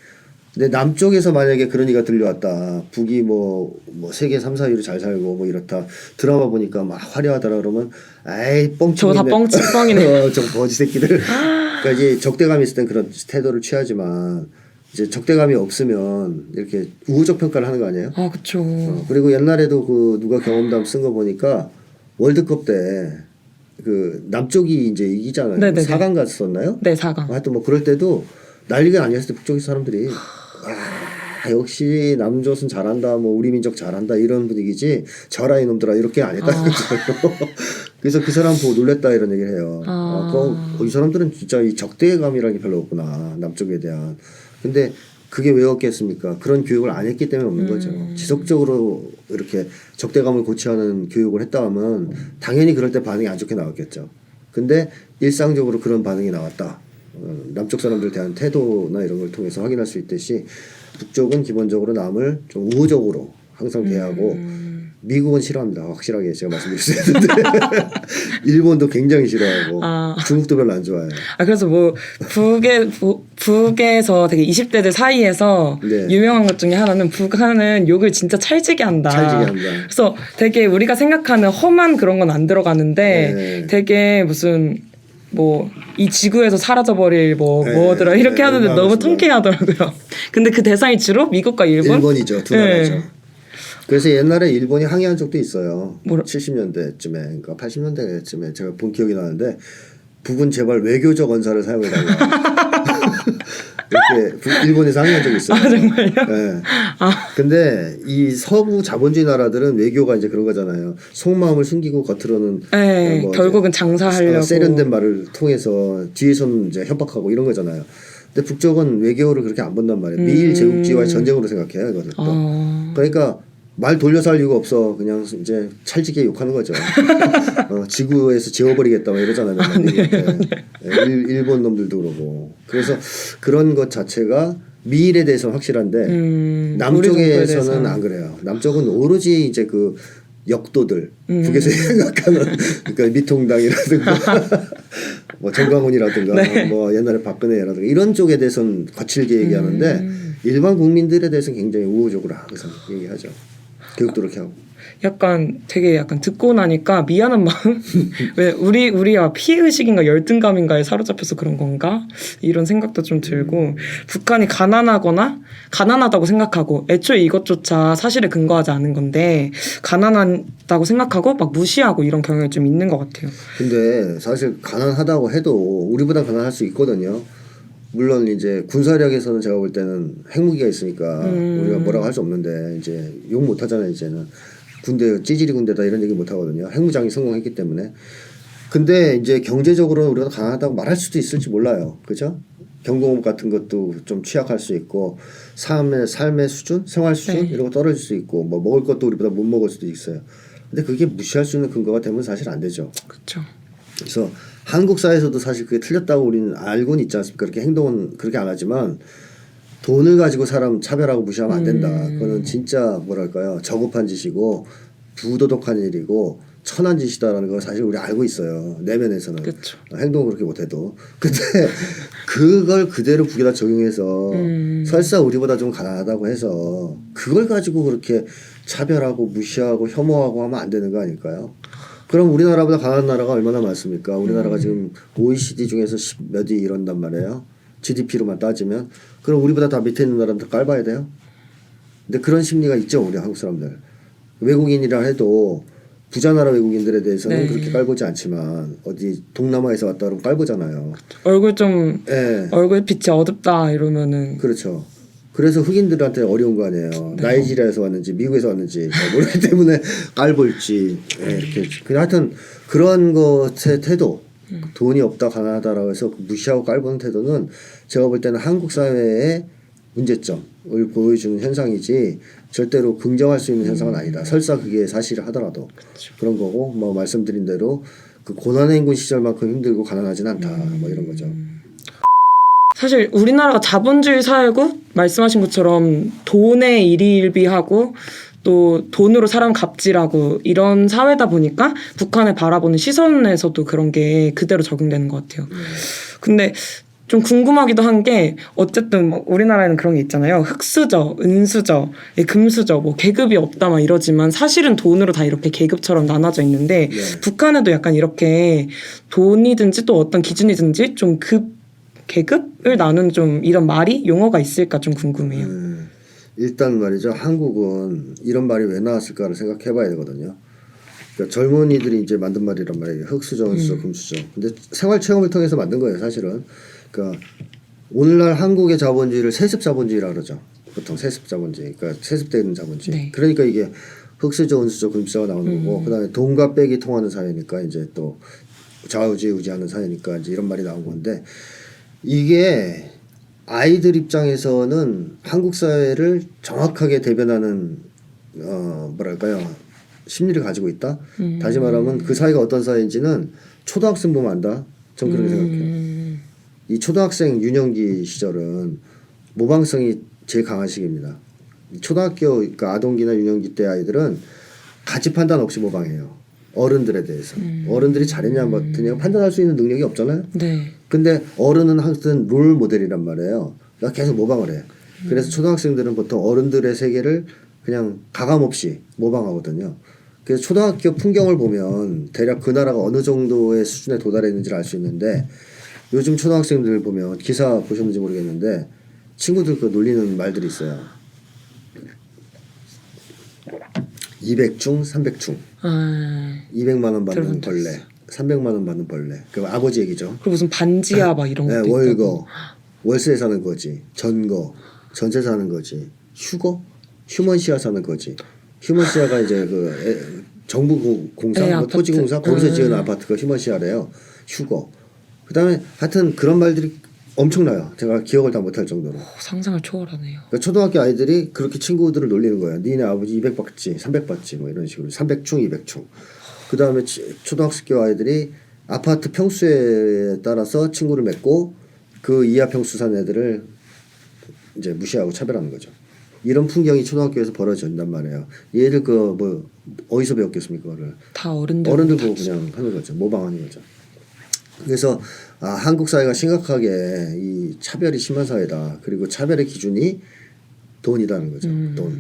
근데 남쪽에서 만약에 그런 얘기가 들려왔다. 북이 뭐 세계 3, 4위로 잘 살고 뭐 이렇다. 드라마 보니까 막 화려하더라 그러면 에이 뻥치네. 저거 다 뻥치뻥이네. 저 거지 새끼들. 그러니까 이제 적대감이 있을 땐 그런 태도를 취하지만 이제 적대감이 없으면 이렇게 우호적 평가를 하는 거 아니에요? 그렇죠. 그리고 옛날에도 그 누가 경험담 쓴 거 보니까 월드컵 때 그 남쪽이 이제 이기잖아요. 네네네. 4강 갔었나요? 네, 4강. 하여튼 뭐 그럴 때도 난리가 아니었을 때 북쪽 사람들이 역시 남조선 잘한다, 뭐 우리 민족 잘한다 이런 분위기지 저라 이놈들아 이렇게 안 했다는 거죠. 그래서 그 사람 보고 놀랬다 이런 얘기를 해요. 이 사람들은 진짜 이 적대감이라는 게 별로 없구나 남쪽에 대한. 근데 그게 왜 없겠습니까? 그런 교육을 안 했기 때문에 없는 거죠. 지속적으로 이렇게 적대감을 고취하는 교육을 했다 하면 당연히 그럴 때 반응이 안 좋게 나왔겠죠. 근데 일상적으로 그런 반응이 나왔다. 남쪽 사람들에 대한 태도나 이런 걸 통해서 확인할 수 있듯이 북쪽은 기본적으로 남을 좀 우호적으로 항상 대하고 미국은 싫어합니다. 확실하게 제가 말씀드릴 수 있는데 일본도 굉장히 싫어하고 중국도 별로 안 좋아해요. 그래서 뭐 북에서 되게 20대들 사이에서 네. 유명한 것 중에 하나는 북한은 욕을 진짜 찰지게 한다. 그래서 되게 우리가 생각하는 험한 그런 건 안 들어가는데 네. 되게 무슨 뭐 이 지구에서 사라져버릴 뭐더라 이렇게 하는데 너무 통쾌하더라고요. 근데 그 대상이 주로 미국과 일본이죠. 두 나라죠. 그래서 옛날에 일본이 항의한 적도 있어요. 70년대쯤에 그러니까 80년대쯤에 제가 본 기억이 나는데 북은 제발 외교적 언사를 사용해달라. 이렇게 일본에서 항의한 적이 있어요. 정말요? 네. 근데 이 서구 자본주의 나라들은 외교가 이제 그런 거잖아요. 속마음을 숨기고 겉으로는 뭐 결국은 장사하려고 세련된 말을 통해서 뒤에서는 이제 협박하고 이런 거잖아요. 근데 북쪽은 외교를 그렇게 안 본단 말이에요. 미일 제국주의와의 전쟁으로 생각해요. 이거를 또. 그러니까 말 돌려서 할 이유가 없어. 그냥 이제 찰지게 욕하는 거죠. 지구에서 지워버리겠다 막 이러잖아요. 일본 놈들도 그러고. 그래서 그런 것 자체가 미일에 대해서는 확실한데 남쪽에서는 안 그래요. 남쪽은 오로지 이제 그 역도들 북에서 생각하는 그러니까 미통당이라든가 뭐 정광훈이라든가 네. 뭐 옛날에 박근혜라든가 이런 쪽에 대해서는 거칠게 얘기하는데 일반 국민들에 대해서는 굉장히 우호적으로 항상 얘기하죠. 교육도 그렇게 하고. 약간 되게 약간 듣고 나니까 미안한 마음. 왜 우리가 피해 의식인가 열등감인가에 사로잡혀서 그런 건가 이런 생각도 좀 들고 북한이 가난하다고 생각하고 애초에 이것조차 사실에 근거하지 않은 건데 가난하다고 생각하고 막 무시하고 이런 경향이 좀 있는 것 같아요. 근데 사실 가난하다고 해도 우리보다 가난할 수 있거든요. 물론 이제 군사력에서는 제가 볼 때는 핵무기가 있으니까 우리가 뭐라고 할 수 없는데 이제 욕 못 하잖아요. 이제는 군대 찌질이 군대다 이런 얘기 못 하거든요. 핵무장이 성공했기 때문에. 근데 이제 경제적으로 우리가 강하다고 말할 수도 있을지 몰라요. 그죠? 경공업 같은 것도 좀 취약할 수 있고 삶의 수준, 생활 수준 네. 이런 거 떨어질 수 있고 뭐 먹을 것도 우리보다 못 먹을 수도 있어요. 근데 그게 무시할 수 있는 근거가 되면 사실 안 되죠. 그렇죠. 그래서 한국 사회에서도 사실 그게 틀렸다고 우리는 알고는 있지 않습니까? 그렇게 행동은 그렇게 안 하지만 돈을 가지고 사람 차별하고 무시하면 안 된다. 그거는 진짜 뭐랄까요? 저급한 짓이고 부도덕한 일이고 천한 짓이다라는 거 사실 우리 알고 있어요. 내면에서는. 그쵸. 행동을 그렇게 못해도. 근데 그걸 그대로 북에다 적용해서 설사 우리보다 좀 가난하다고 해서 그걸 가지고 그렇게 차별하고 무시하고 혐오하고 하면 안 되는 거 아닐까요? 그럼 우리나라보다 가난한 나라가 얼마나 많습니까? 우리나라가 지금 OECD 중에서 10몇 위 이런단 말이에요. GDP로만 따지면. 그럼 우리보다 다 밑에 있는 나라는 더 깔봐야 돼요? 근데 그런 심리가 있죠. 우리 한국 사람들. 외국인이라 해도 부자 나라 외국인들에 대해서는 네. 그렇게 깔보지 않지만 어디 동남아에서 왔다 그러면 깔보잖아요. 얼굴 좀 예. 얼굴 빛이 어둡다 이러면은 그렇죠. 그래서 흑인들한테 어려운 거 아니에요. 나이지리아에서 왔는지 미국에서 왔는지 모르기 때문에 깔볼지 이렇게. 그냥 하여튼 그런 것의 태도, 돈이 없다 가난하다라고 해서 무시하고 깔보는 태도는 제가 볼 때는 한국 사회의 문제점을 보여주는 현상이지 절대로 긍정할 수 있는 현상은 아니다. 설사 그게 사실을 하더라도 그런 거고 뭐 말씀드린 대로 그 고난의 인군 시절만큼 힘들고 가난하진 않다. 뭐 이런 거죠. 사실 우리나라가 자본주의 사회고 말씀하신 것처럼 돈에 일희일비하고 또 돈으로 사람 갑질하고 이런 사회다 보니까 북한을 바라보는 시선에서도 그런 게 그대로 적용되는 것 같아요. 근데 좀 궁금하기도 한 게 어쨌든 뭐 우리나라에는 그런 게 있잖아요. 흑수저, 은수저, 금수저, 뭐 계급이 없다 막 이러지만 사실은 돈으로 다 이렇게 계급처럼 나눠져 있는데 북한에도 약간 이렇게 돈이든지 또 어떤 기준이든지 좀 계급을 나눈 좀 이런 말이 용어가 있을까 좀 궁금해요. 일단 말이죠. 한국은 이런 말이 왜 나왔을까를 생각해 봐야 되거든요. 그러니까 젊은이들이 이제 만든 말이란 말이에요. 흑수저, 은수저, 금수저. 근데 생활 체험을 통해서 만든 거예요, 사실은. 그러니까 오늘날 한국의 자본주의를 세습 자본주의라 그러죠. 보통 세습 자본주의. 그러니까 세습되는 자본주의. 네. 그러니까 이게 흑수저, 은수저, 금수저가 나오는 거고 그다음에 돈과 빽이 통하는 사회니까 이제 또 좌우지우지하는 사회니까 이제 이런 말이 나온 건데 이게 아이들 입장에서는 한국 사회를 정확하게 대변하는 뭐랄까요 심리를 가지고 있다. 다시 말하면 그 사회가 어떤 사회인지는 초등학생 보면 안다. 전 그렇게 생각해요. 이 초등학생 유년기 시절은 모방성이 제일 강한 시기입니다. 초등학교 그러니까 아동기나 유년기 때 아이들은 가치 판단 없이 모방해요. 어른들에 대해서. 어른들이 잘했냐 못했냐 판단할 수 있는 능력이 없잖아요. 네. 근데 어른은 항상 롤 모델이란 말이에요. 그러니까 계속 모방을 해. 그래서 초등학생들은 보통 어른들의 세계를 그냥 가감 없이 모방하거든요. 그래서 초등학교 풍경을 보면 대략 그 나라가 어느 정도의 수준에 도달했는지를 알 수 있는데 요즘 초등학생들 보면 기사 보셨는지 모르겠는데 친구들 그 놀리는 말들이 있어요. 200충, 300충. 200만 원 받는 벌레, 300만 원 받는 벌레. 그 아버지 얘기죠. 그리고 무슨 반지하 막 이런 것도 네, 있다고. 월거, 월세 사는 거지. 전거, 전세 사는 거지. 휴거, 휴먼시아 사는 거지. 휴먼시아가 이제 그 정부 공사, 네, 뭐 아파트. 토지공사 거기서 지은 아파트가 휴먼시아래요. 휴거. 그다음에 하여튼 그런 말들이 엄청나요. 제가 기억을 다 못할 정도로. 상상을 초월하네요. 그러니까 초등학교 아이들이 그렇게 친구들을 놀리는 거예요. 니네 아버지 200 받지, 300 받지, 뭐 이런 식으로 300충, 200충. 그 다음에 초등학교 아이들이 아파트 평수에 따라서 친구를 맺고 그 이하 평수 산 애들을 이제 무시하고 차별하는 거죠. 이런 풍경이 초등학교에서 벌어진단 말이에요. 얘를 그 뭐 어디서 배웠겠습니까? 그걸 다 어른들 보고 그냥 하는 거죠. 모방하는 거죠. 그래서 한국 사회가 심각하게 이 차별이 심한 사회다. 그리고 차별의 기준이 돈이라는 거죠. 돈.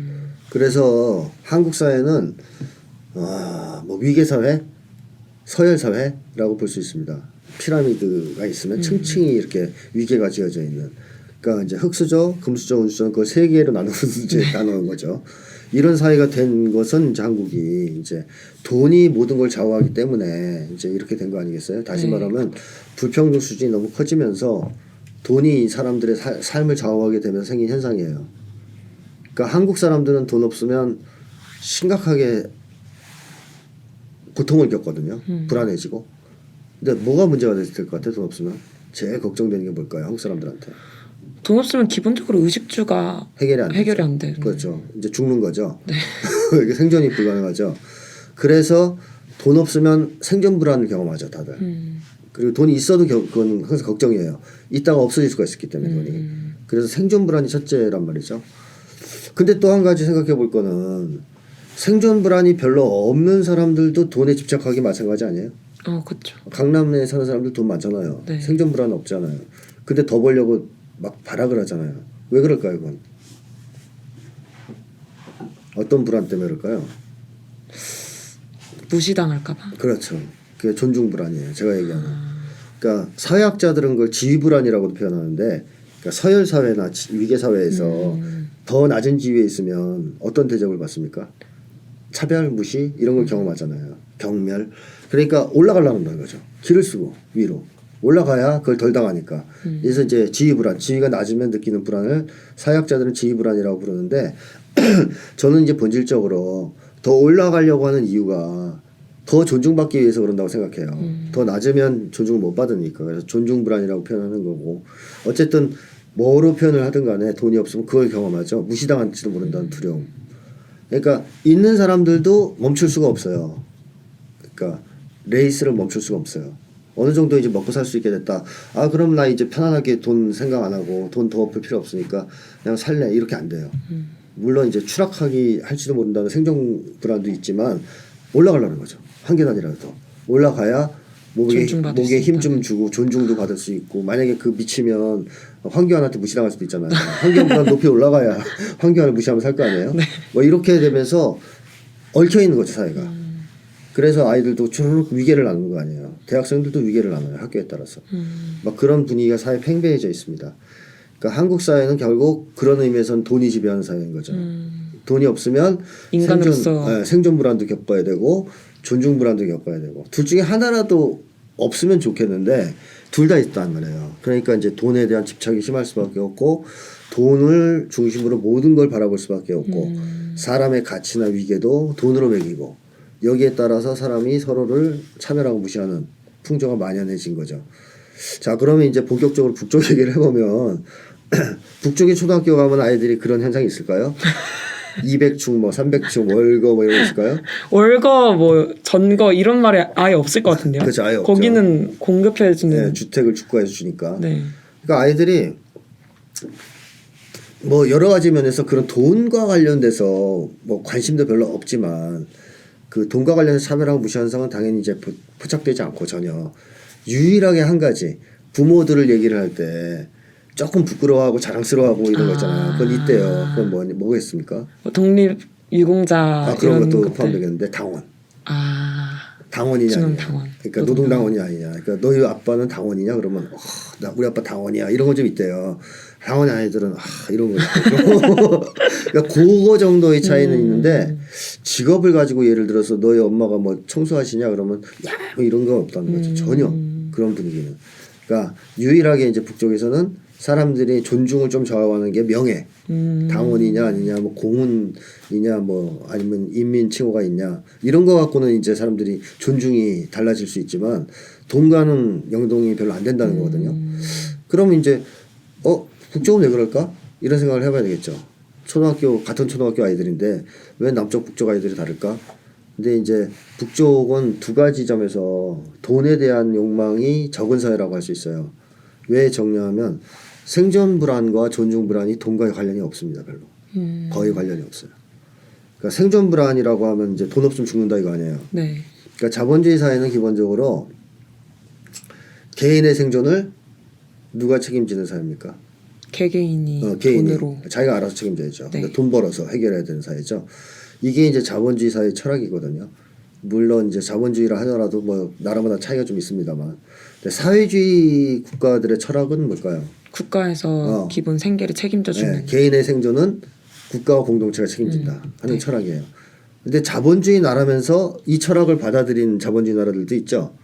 그래서 한국 사회는 뭐 위계 사회, 서열 사회라고 볼 수 있습니다. 피라미드가 있으면 층층이 이렇게 위계가 지어져 있는. 그러니까 이제 흙수저, 금수저, 은수저 그걸 세 개로 나누는 거죠. 이런 사회가 된 것은 이제 한국이 이제 돈이 모든 걸 좌우하기 때문에 이제 이렇게 된 거 아니겠어요? 다시 말하면 불평등 수준이 너무 커지면서 돈이 사람들의 삶을 좌우하게 되면서 생긴 현상이에요. 그러니까 한국 사람들은 돈 없으면 심각하게 고통을 겪거든요. 불안해지고. 근데 뭐가 문제가 될 것 같아요? 돈 없으면 제일 걱정되는 게 뭘까요? 한국 사람들한테. 돈 없으면 기본적으로 의식주가 해결이 안 돼. 그렇죠. 이제 죽는 거죠. 네. 이게 생존이 불가능하죠. 그래서 돈 없으면 생존 불안을 경험하죠, 다들. 그리고 돈이 있어도 그건 항상 걱정이에요. 있다가 없어질 수가 있기 때문에 돈이. 그래서 생존 불안이 첫째란 말이죠. 근데 또 한 가지 생각해 볼 거는 생존 불안이 별로 없는 사람들도 돈에 집착하기 마찬가지 아니에요? 그렇죠. 강남에 사는 사람들 돈 많잖아요. 네. 생존 불안 없잖아요. 근데 더 벌려고 막 발악을 하잖아요. 왜 그럴까요, 그건? 어떤 불안 때문에 그럴까요? 무시당할까봐. 그렇죠. 그게 존중 불안이에요. 제가 얘기하는. 그러니까 사회학자들은 그걸 지위 불안이라고도 표현하는데, 그러니까 서열 사회나 위계 사회에서 더 낮은 지위에 있으면 어떤 대접을 받습니까? 차별, 무시 이런 걸 경험하잖아요. 경멸. 그러니까 올라가려는 거죠. 길을 쓰고 위로 올라가야 그걸 덜 당하니까. 그래서 이제 지위 불안, 지위가 낮으면 느끼는 불안을 사회학자들은 지위 불안이라고 부르는데 저는 이제 본질적으로 더 올라가려고 하는 이유가 더 존중받기 위해서 그런다고 생각해요. 더 낮으면 존중을 못 받으니까. 그래서 존중 불안이라고 표현하는 거고 어쨌든 뭐로 표현을 하든 간에 돈이 없으면 그걸 경험하죠. 무시당할지도 모른다는 두려움. 그러니까 있는 사람들도 멈출 수가 없어요. 그러니까 레이스를 멈출 수가 없어요. 어느 정도 이제 먹고 살 수 있게 됐다. 그럼 나 이제 편안하게 돈 생각 안 하고 돈 더 벌 필요 없으니까 그냥 살래. 이렇게 안 돼요. 물론 이제 추락하기 할지도 모른다는 생존 불안도 있지만 올라가려는 거죠. 한 계단이라도 더 올라가야 목에 힘 좀 주고 존중도 받을 수 있고 만약에 그 미치면 황교안한테 무시당할 수도 있잖아요. 황교안보다 높이 올라가야 황교안을 무시하면 살 거 아니에요. 네. 뭐 이렇게 되면서 얽혀 있는 거죠 사회가. 그래서 아이들도 주르륵 위계를 나누는 거 아니에요. 대학생들도 위계를 나눠요. 학교에 따라서. 막 그런 분위기가 사회에 팽배해져 있습니다. 그러니까 한국 사회는 결국 그런 의미에서는 돈이 지배하는 사회인 거죠. 돈이 없으면 생존 불안도 겪어야 되고 존중 불안도 겪어야 되고 둘 중에 하나라도 없으면 좋겠는데 둘 다 있단 말이에요. 그러니까 이제 돈에 대한 집착이 심할 수밖에 없고 돈을 중심으로 모든 걸 바라볼 수밖에 없고 사람의 가치나 위계도 돈으로 매기고 여기에 따라서 사람이 서로를 차별하고 무시하는 풍조가 만연해진 거죠. 자, 그러면 이제 본격적으로 북쪽 얘기를 해보면 북쪽의 초등학교 가면 아이들이 그런 현상이 있을까요? 200충, 뭐 300충, 월거 뭐 이런 거 있을까요? 월거, 뭐 전거 이런 말이 아예 없을 것 같은데요. 그렇죠, 아예 없죠. 거기는 공급해주는 주택을 주거해서 주니까. 네. 그러니까 아이들이 뭐 여러 가지 면에서 그런 돈과 관련돼서 뭐 관심도 별로 없지만 그 돈과 관련해서 차별하고 무시하는 상황은 당연히 이제 포착되지 않고 전혀 유일하게 한 가지 부모들을 얘기를 할 때 조금 부끄러워하고 자랑스러워하고 이런 거 있잖아요. 그건 있대요. 그건 뭐겠습니까? 독립 유공자 그런 이런 것도 것들. 포함되겠는데 당원. 당원이냐 지금 아니냐. 당원. 그러니까 노동당원이 아니냐. 그러니까 너희 아빠는 당원이냐 그러면 나 우리 아빠 당원이야 이런 거 좀 있대요. 당원이 아니들은 이런 거 있고. 그러니까 그거 정도의 차이는 있는데 직업을 가지고 예를 들어서 너희 엄마가 뭐 청소하시냐 그러면 뭐 이런 건 없다는 거죠. 전혀 그런 분위기는. 그러니까 유일하게 이제 북쪽에서는 사람들이 존중을 좀 좌우하는 게 명예, 당원이냐 아니냐, 뭐 공훈이냐, 뭐 아니면 인민 칭호가 있냐 이런 거 갖고는 이제 사람들이 존중이 달라질 수 있지만 돈과는 영동이 별로 안 된다는 거거든요. 그러면 이제 북쪽은 왜 그럴까? 이런 생각을 해봐야 되겠죠. 같은 초등학교 아이들인데 왜 남쪽 북쪽 아이들이 다를까? 근데 이제 북쪽은 두 가지 점에서 돈에 대한 욕망이 적은 사회라고 할 수 있어요. 왜 적냐하면 생존 불안과 존중 불안이 돈과 관련이 없습니다. 별로. 거의 관련이 없어요. 그러니까 생존 불안이라고 하면 이제 돈 없으면 죽는다 이거 아니에요. 네. 그러니까 자본주의 사회는 기본적으로 개인의 생존을 누가 책임지는 사회입니까? 개개인이 개인이 돈으로 자기가 알아서 책임져야죠. 네. 그러니까 돈 벌어서 해결해야 되는 사회죠. 이게 이제 자본주의 사회의 철학이거든요. 물론 이제 자본주의라 하더라도 뭐 나라마다 차이가 좀 있습니다만, 근데 사회주의 국가들의 철학은 뭘까요? 국가에서 기본 생계를 책임져주는 네, 개인의 생존은 국가와 공동체가 책임진다 하는 네. 철학이에요. 근데 자본주의 나라면서 이 철학을 받아들인 자본주의 나라들도 있죠.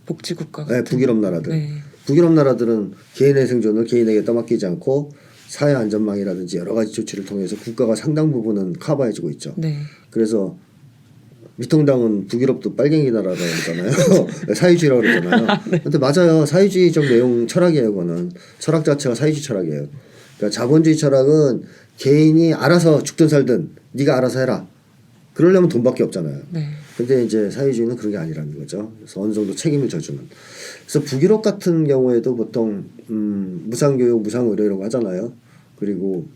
복지국가 네, 같은 북유럽 나라들. 네. 북유럽 나라들은 개인의 생존을 개인에게 떠맡기지 않고 사회 안전망이라든지 여러 가지 조치를 통해서 국가가 상당 부분은 커버해주고 있죠. 네. 그래서 미통당은 북유럽도 빨갱이 나라라고 그러잖아요. 사회주의라고 그러잖아요. 근데 맞아요. 사회주의적 내용 철학이에요. 그거는 철학 자체가 사회주의 철학이에요. 그러니까 자본주의 철학은 개인이 알아서 죽든 살든 네가 알아서 해라. 그러려면 돈밖에 없잖아요. 네. 근데 이제 사회주의는 그런 게 아니라는 거죠. 그래서 어느 정도 책임을 져주는. 그래서 북유럽 같은 경우에도 보통 무상교육, 무상의료 이런 거 하잖아요. 그리고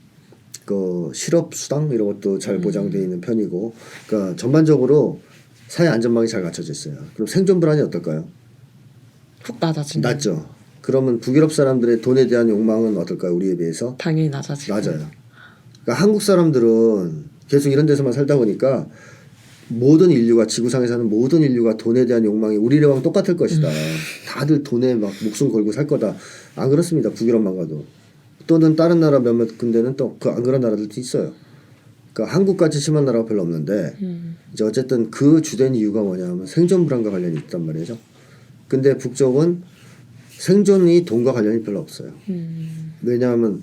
그 실업수당 이런 것도 잘 보장되어 있는 편이고, 그러니까 전반적으로 사회 안전망이 잘 갖춰져 있어요. 그럼 생존 불안이 어떨까요? 훅 낮아지는. 낮죠. 그러면 북유럽 사람들의 돈에 대한 욕망은 어떨까요? 우리에 비해서? 당연히 낮아지고. 낮아요. 그러니까 한국 사람들은 계속 이런 데서만 살다 보니까 모든 인류가 지구상에 사는 모든 인류가 돈에 대한 욕망이 우리랑 똑같을 것이다. 다들 돈에 막 목숨 걸고 살 거다. 안 그렇습니다. 북유럽만 가도. 또는 다른 나라 몇몇 군데는 또 그 안 그런 나라들도 있어요. 그러니까 한국같이 심한 나라가 별로 없는데 이제 어쨌든 그 주된 이유가 뭐냐면 생존 불안과 관련이 있단 말이죠. 근데 북쪽은 생존이 돈과 관련이 별로 없어요. 왜냐하면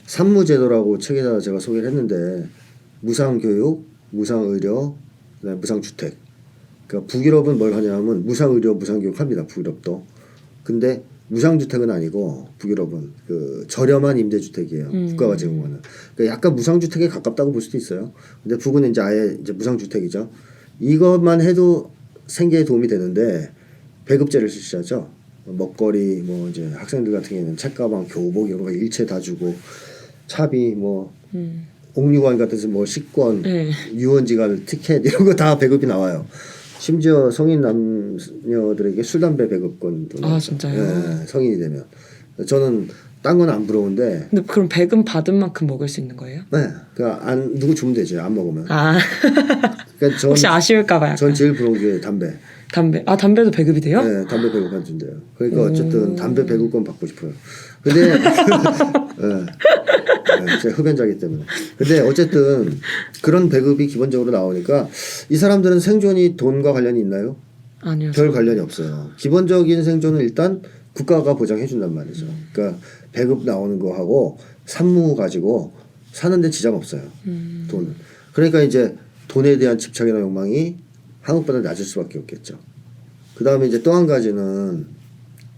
산무제도라고 책에다 제가 소개를 했는데 무상교육, 무상의료, 그다음에 무상주택. 그러니까 북유럽은 뭘 하냐면 무상의료, 무상교육 합니다. 북유럽도. 근데 무상주택은 아니고 북유럽은 그 저렴한 임대주택이에요. 국가가 제공하는. 그러니까 약간 무상주택에 가깝다고 볼 수도 있어요. 근데 북은 이제 아예 이제 무상주택이죠. 이것만 해도 생계에 도움이 되는데 배급제를 실시하죠. 먹거리 뭐 이제 학생들 같은 경우에는 책가방, 교복 이런 거 일체 다 주고 차비 뭐 옥류관 같은 데서 뭐 식권, 유원지갈 티켓 이런 거 다 배급이 나와요. 심지어 성인 남녀들에게 술 담배 배급권도. 아 진짜요? 예, 성인이 되면. 저는 딴 건 안 부러운데. 근데 그럼 배금 받은 만큼 먹을 수 있는 거예요? 네, 그러니까 안 누구 주면 되죠. 안 먹으면. 아 그러니까 혹시 아쉬울까봐 약간. 전 제일 부러운 게 담배. 담배. 아 담배도 배급이 돼요? 네, 담배 배급권 준대요. 그러니까 어쨌든 담배 배급권 받고 싶어요. 근데 제가 흡연자이기 때문에. 근데 어쨌든 그런 배급이 기본적으로 나오니까 이 사람들은 생존이 돈과 관련이 있나요? 아니요. 별 관련이 없어요. 기본적인 생존은 일단 국가가 보장해 준단 말이죠. 그러니까 배급 나오는 거 하고 산무 가지고 사는데 지장 없어요. 돈은. 그러니까 이제 돈에 대한 집착이나 욕망이 한국보다 낮을 수밖에 없겠죠. 그 다음에 이제 또 한 가지는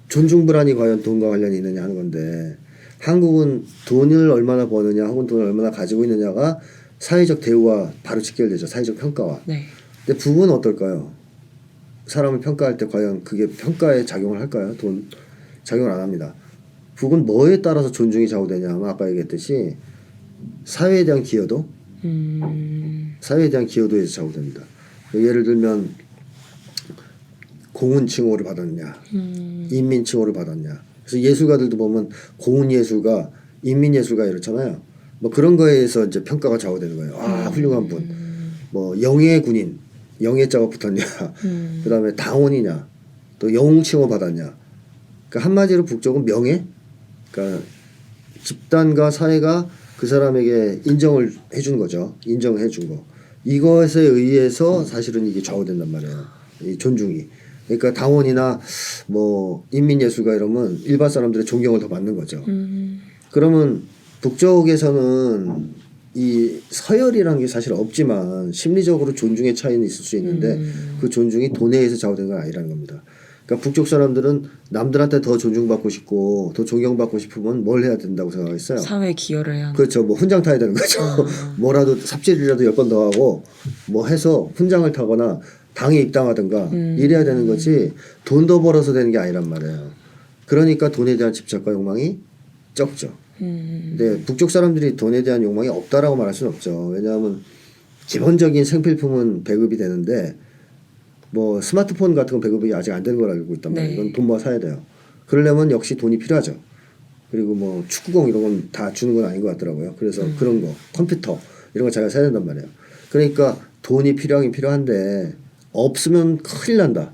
존중 불안이 과연 돈과 관련이 있느냐 하는 건데, 한국은 돈을 얼마나 버느냐, 혹은 돈을 얼마나 가지고 있느냐가 사회적 대우와 바로 직결되죠. 사회적 평가와. 네. 근데 북은 어떨까요? 사람을 평가할 때 과연 그게 평가에 작용을 할까요? 돈 작용을 안 합니다. 북은 뭐에 따라서 존중이 좌우되냐 하면 아까 얘기했듯이 사회에 대한 기여도, 사회에 대한 기여도에서 좌우됩니다. 예를 들면 공훈 칭호를 받았냐, 인민 칭호를 받았냐. 그래서 예술가들도 보면 공훈 예술가, 인민 예술가 이렇잖아요. 뭐 그런 거에 의해서 이제 평가가 좌우되는 거예요. 아 훌륭한 분. 뭐 영예 군인, 영예자가 붙었냐. 그다음에 당원이냐, 또 영웅 칭호 받았냐. 그러니까 한마디로 북쪽은 명예. 그러니까 집단과 사회가 그 사람에게 인정을 해준 거죠. 인정해 준 거. 이것에 의해서 사실은 이게 좌우된단 말이에요. 이 존중이. 그러니까 당원이나 뭐 인민예술가 이러면 일반 사람들의 존경을 더 받는 거죠. 그러면 북쪽에서는 이 서열이라는 게 사실 없지만 심리적으로 존중의 차이는 있을 수 있는데 그 존중이 돈에 의해서 좌우되는 건 아니라는 겁니다. 그러니까 북쪽 사람들은 남들한테 더 존중받고 싶고 더 존경받고 싶으면 뭘 해야 된다고 생각했어요? 사회에 기여를 해야 하는. 그렇죠. 뭐 훈장 타야 되는 거죠. 뭐라도 삽질이라도 10번 더 하고 뭐 해서 훈장을 타거나 당에 입당하든가 이래야 되는 거지 돈 더 벌어서 되는 게 아니란 말이에요. 그러니까 돈에 대한 집착과 욕망이 적죠. 근데 북쪽 사람들이 돈에 대한 욕망이 없다라고 말할 수는 없죠. 왜냐하면 기본적인 생필품은 배급이 되는데 뭐 스마트폰 같은 건 배급이 아직 안 된 걸 알고 있단 말이에요. 네. 이건 돈 모아 사야 돼요. 그러려면 역시 돈이 필요하죠. 그리고 뭐 축구공 이런 건 다 주는 건 아닌 것 같더라고요. 그래서 그런 거 컴퓨터 이런 거 자기가 사야 된단 말이에요. 그러니까 돈이 필요하긴 필요한데 없으면 큰일 난다.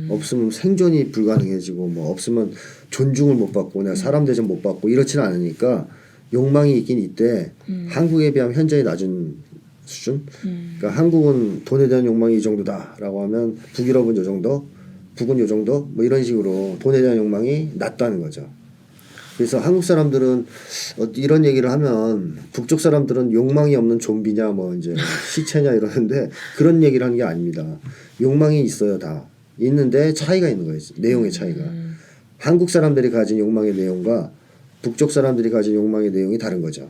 없으면 생존이 불가능해지고 뭐 없으면 존중을 못 받고 내가 사람 대접 못 받고 이렇지는 않으니까 욕망이 있긴 있대. 한국에 비하면 현저히 낮은 수준. 그러니까 한국은 돈에 대한 욕망이 이 정도다라고 하면 북유럽은 요 정도, 북은 요 정도 뭐 이런 식으로 돈에 대한 욕망이 낮다는 거죠. 그래서 한국 사람들은 이런 얘기를 하면 북쪽 사람들은 욕망이 없는 좀비냐 뭐 이제 시체냐 이러는데 그런 얘기를 하는 게 아닙니다. 욕망이 있어요 다. 있는데 차이가 있는 거예요. 내용의 차이가. 한국 사람들이 가진 욕망의 내용과 북쪽 사람들이 가진 욕망의 내용이 다른 거죠.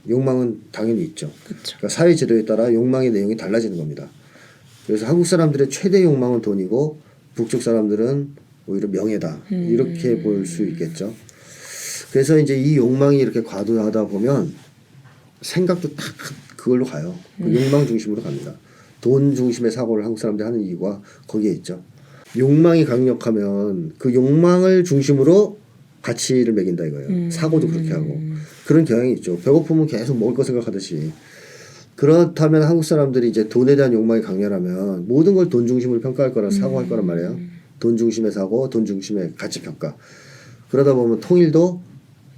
욕망은 당연히 있죠. 그러니까 사회 제도에 따라 욕망의 내용이 달라지는 겁니다. 그래서 한국 사람들의 최대 욕망은 돈이고 북쪽 사람들은 오히려 명예다. 이렇게 볼 수 있겠죠. 그래서 이제 이 욕망이 이렇게 과도하다 보면 생각도 딱 그걸로 가요. 그 욕망 중심으로 갑니다. 돈 중심의 사고를 한국 사람들이 하는 이유가 거기에 있죠. 욕망이 강력하면 그 욕망을 중심으로 가치를 매긴다 이거예요. 사고도 그렇게 하고 그런 경향이 있죠. 배고프면 계속 먹을 거 생각하듯이. 그렇다면 한국 사람들이 이제 돈에 대한 욕망이 강렬하면 모든 걸 돈 중심으로 평가할 거라 사고할 거란 말이에요. 돈 중심의 사고, 돈 중심의 가치 평가. 그러다 보면 통일도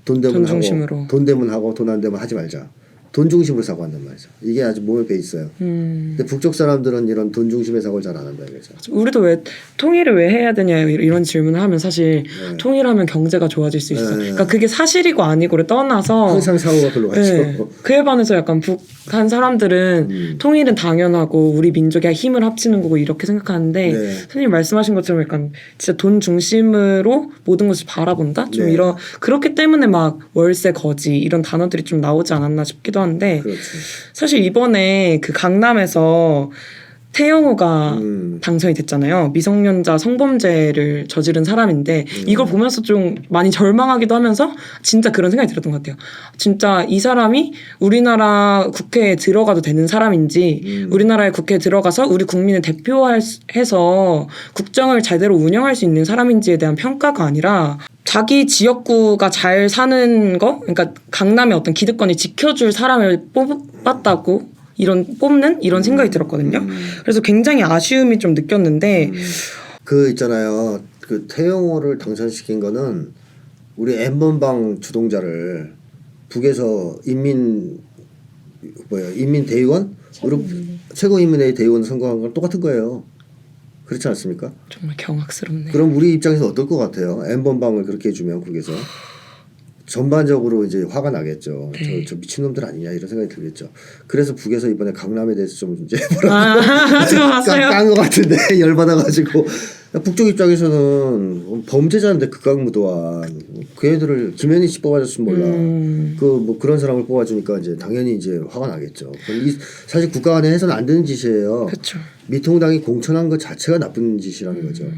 돈 대문하고 돈 대문하고 돈 안 대문 하지 말자. 돈 중심으로 사고한단 말이죠. 이게 아주 몸에 배 있어요. 근데 북쪽 사람들은 이런 돈 중심의 사고를 잘 안 한다 이거죠. 우리도 왜 통일을 왜 해야 되냐 이런 질문을 하면 사실 통일하면 경제가 좋아질 수 있어. 그러니까 그게 사실이고 아니고를 떠나서 항상 사고가 글로 가죠. 그에 반해서 약간 북한 사람들은 통일은 당연하고 우리 민족의 힘을 합치는 거고 이렇게 생각하는데 선생님 말씀하신 것처럼 약간 진짜 돈 중심으로 모든 것을 바라본다. 좀 이런 그렇기 때문에 막 월세 거지 이런 단어들이 좀 나오지 않았나 싶기도 한데 그렇죠. 사실 이번에 그 강남에서 태영호가 당선이 됐잖아요. 미성년자 성범죄를 저지른 사람인데 이걸 보면서 좀 많이 절망하기도 하면서 진짜 그런 생각이 들었던 것 같아요. 진짜 이 사람이 우리나라 국회에 들어가도 되는 사람인지 우리나라의 국회에 들어가서 우리 국민을 대표해서 국정을 제대로 운영할 수 있는 사람인지에 대한 평가가 아니라 자기 지역구가 잘 사는 거, 그러니까 강남의 어떤 기득권을 지켜줄 사람을 뽑았다고 뽑는 이런 생각이 들었거든요. 그래서 굉장히 아쉬움이 좀 느꼈는데 그 있잖아요. 그 태영호를 당선시킨 거는 우리 N번방 주동자를 북에서 인민대의원 최고인민회의 대의원 선거한 건 똑같은 거예요. 그렇지 않습니까? 정말 경악스럽네요. 그럼 우리 입장에서 어떨 것 같아요? N번방을 그렇게 해주면 북에서 전반적으로 이제 화가 나겠죠. 저 미친놈들 아니냐 이런 생각이 들겠죠. 그래서 북에서 이번에 강남에 대해서 좀 이제 깐 것 같은데 열받아가지고 북쪽 입장에서는 범죄자인데 극악무도한 그 애들을 김현희 씨 뽑아줬으면 몰라. 그 뭐 그런 사람을 뽑아주니까 이제 당연히 이제 화가 나겠죠. 사실 국가 간에 해서는 안 되는 짓이에요. 그쵸. 미통당이 공천한 것 자체가 나쁜 짓이라는 거죠.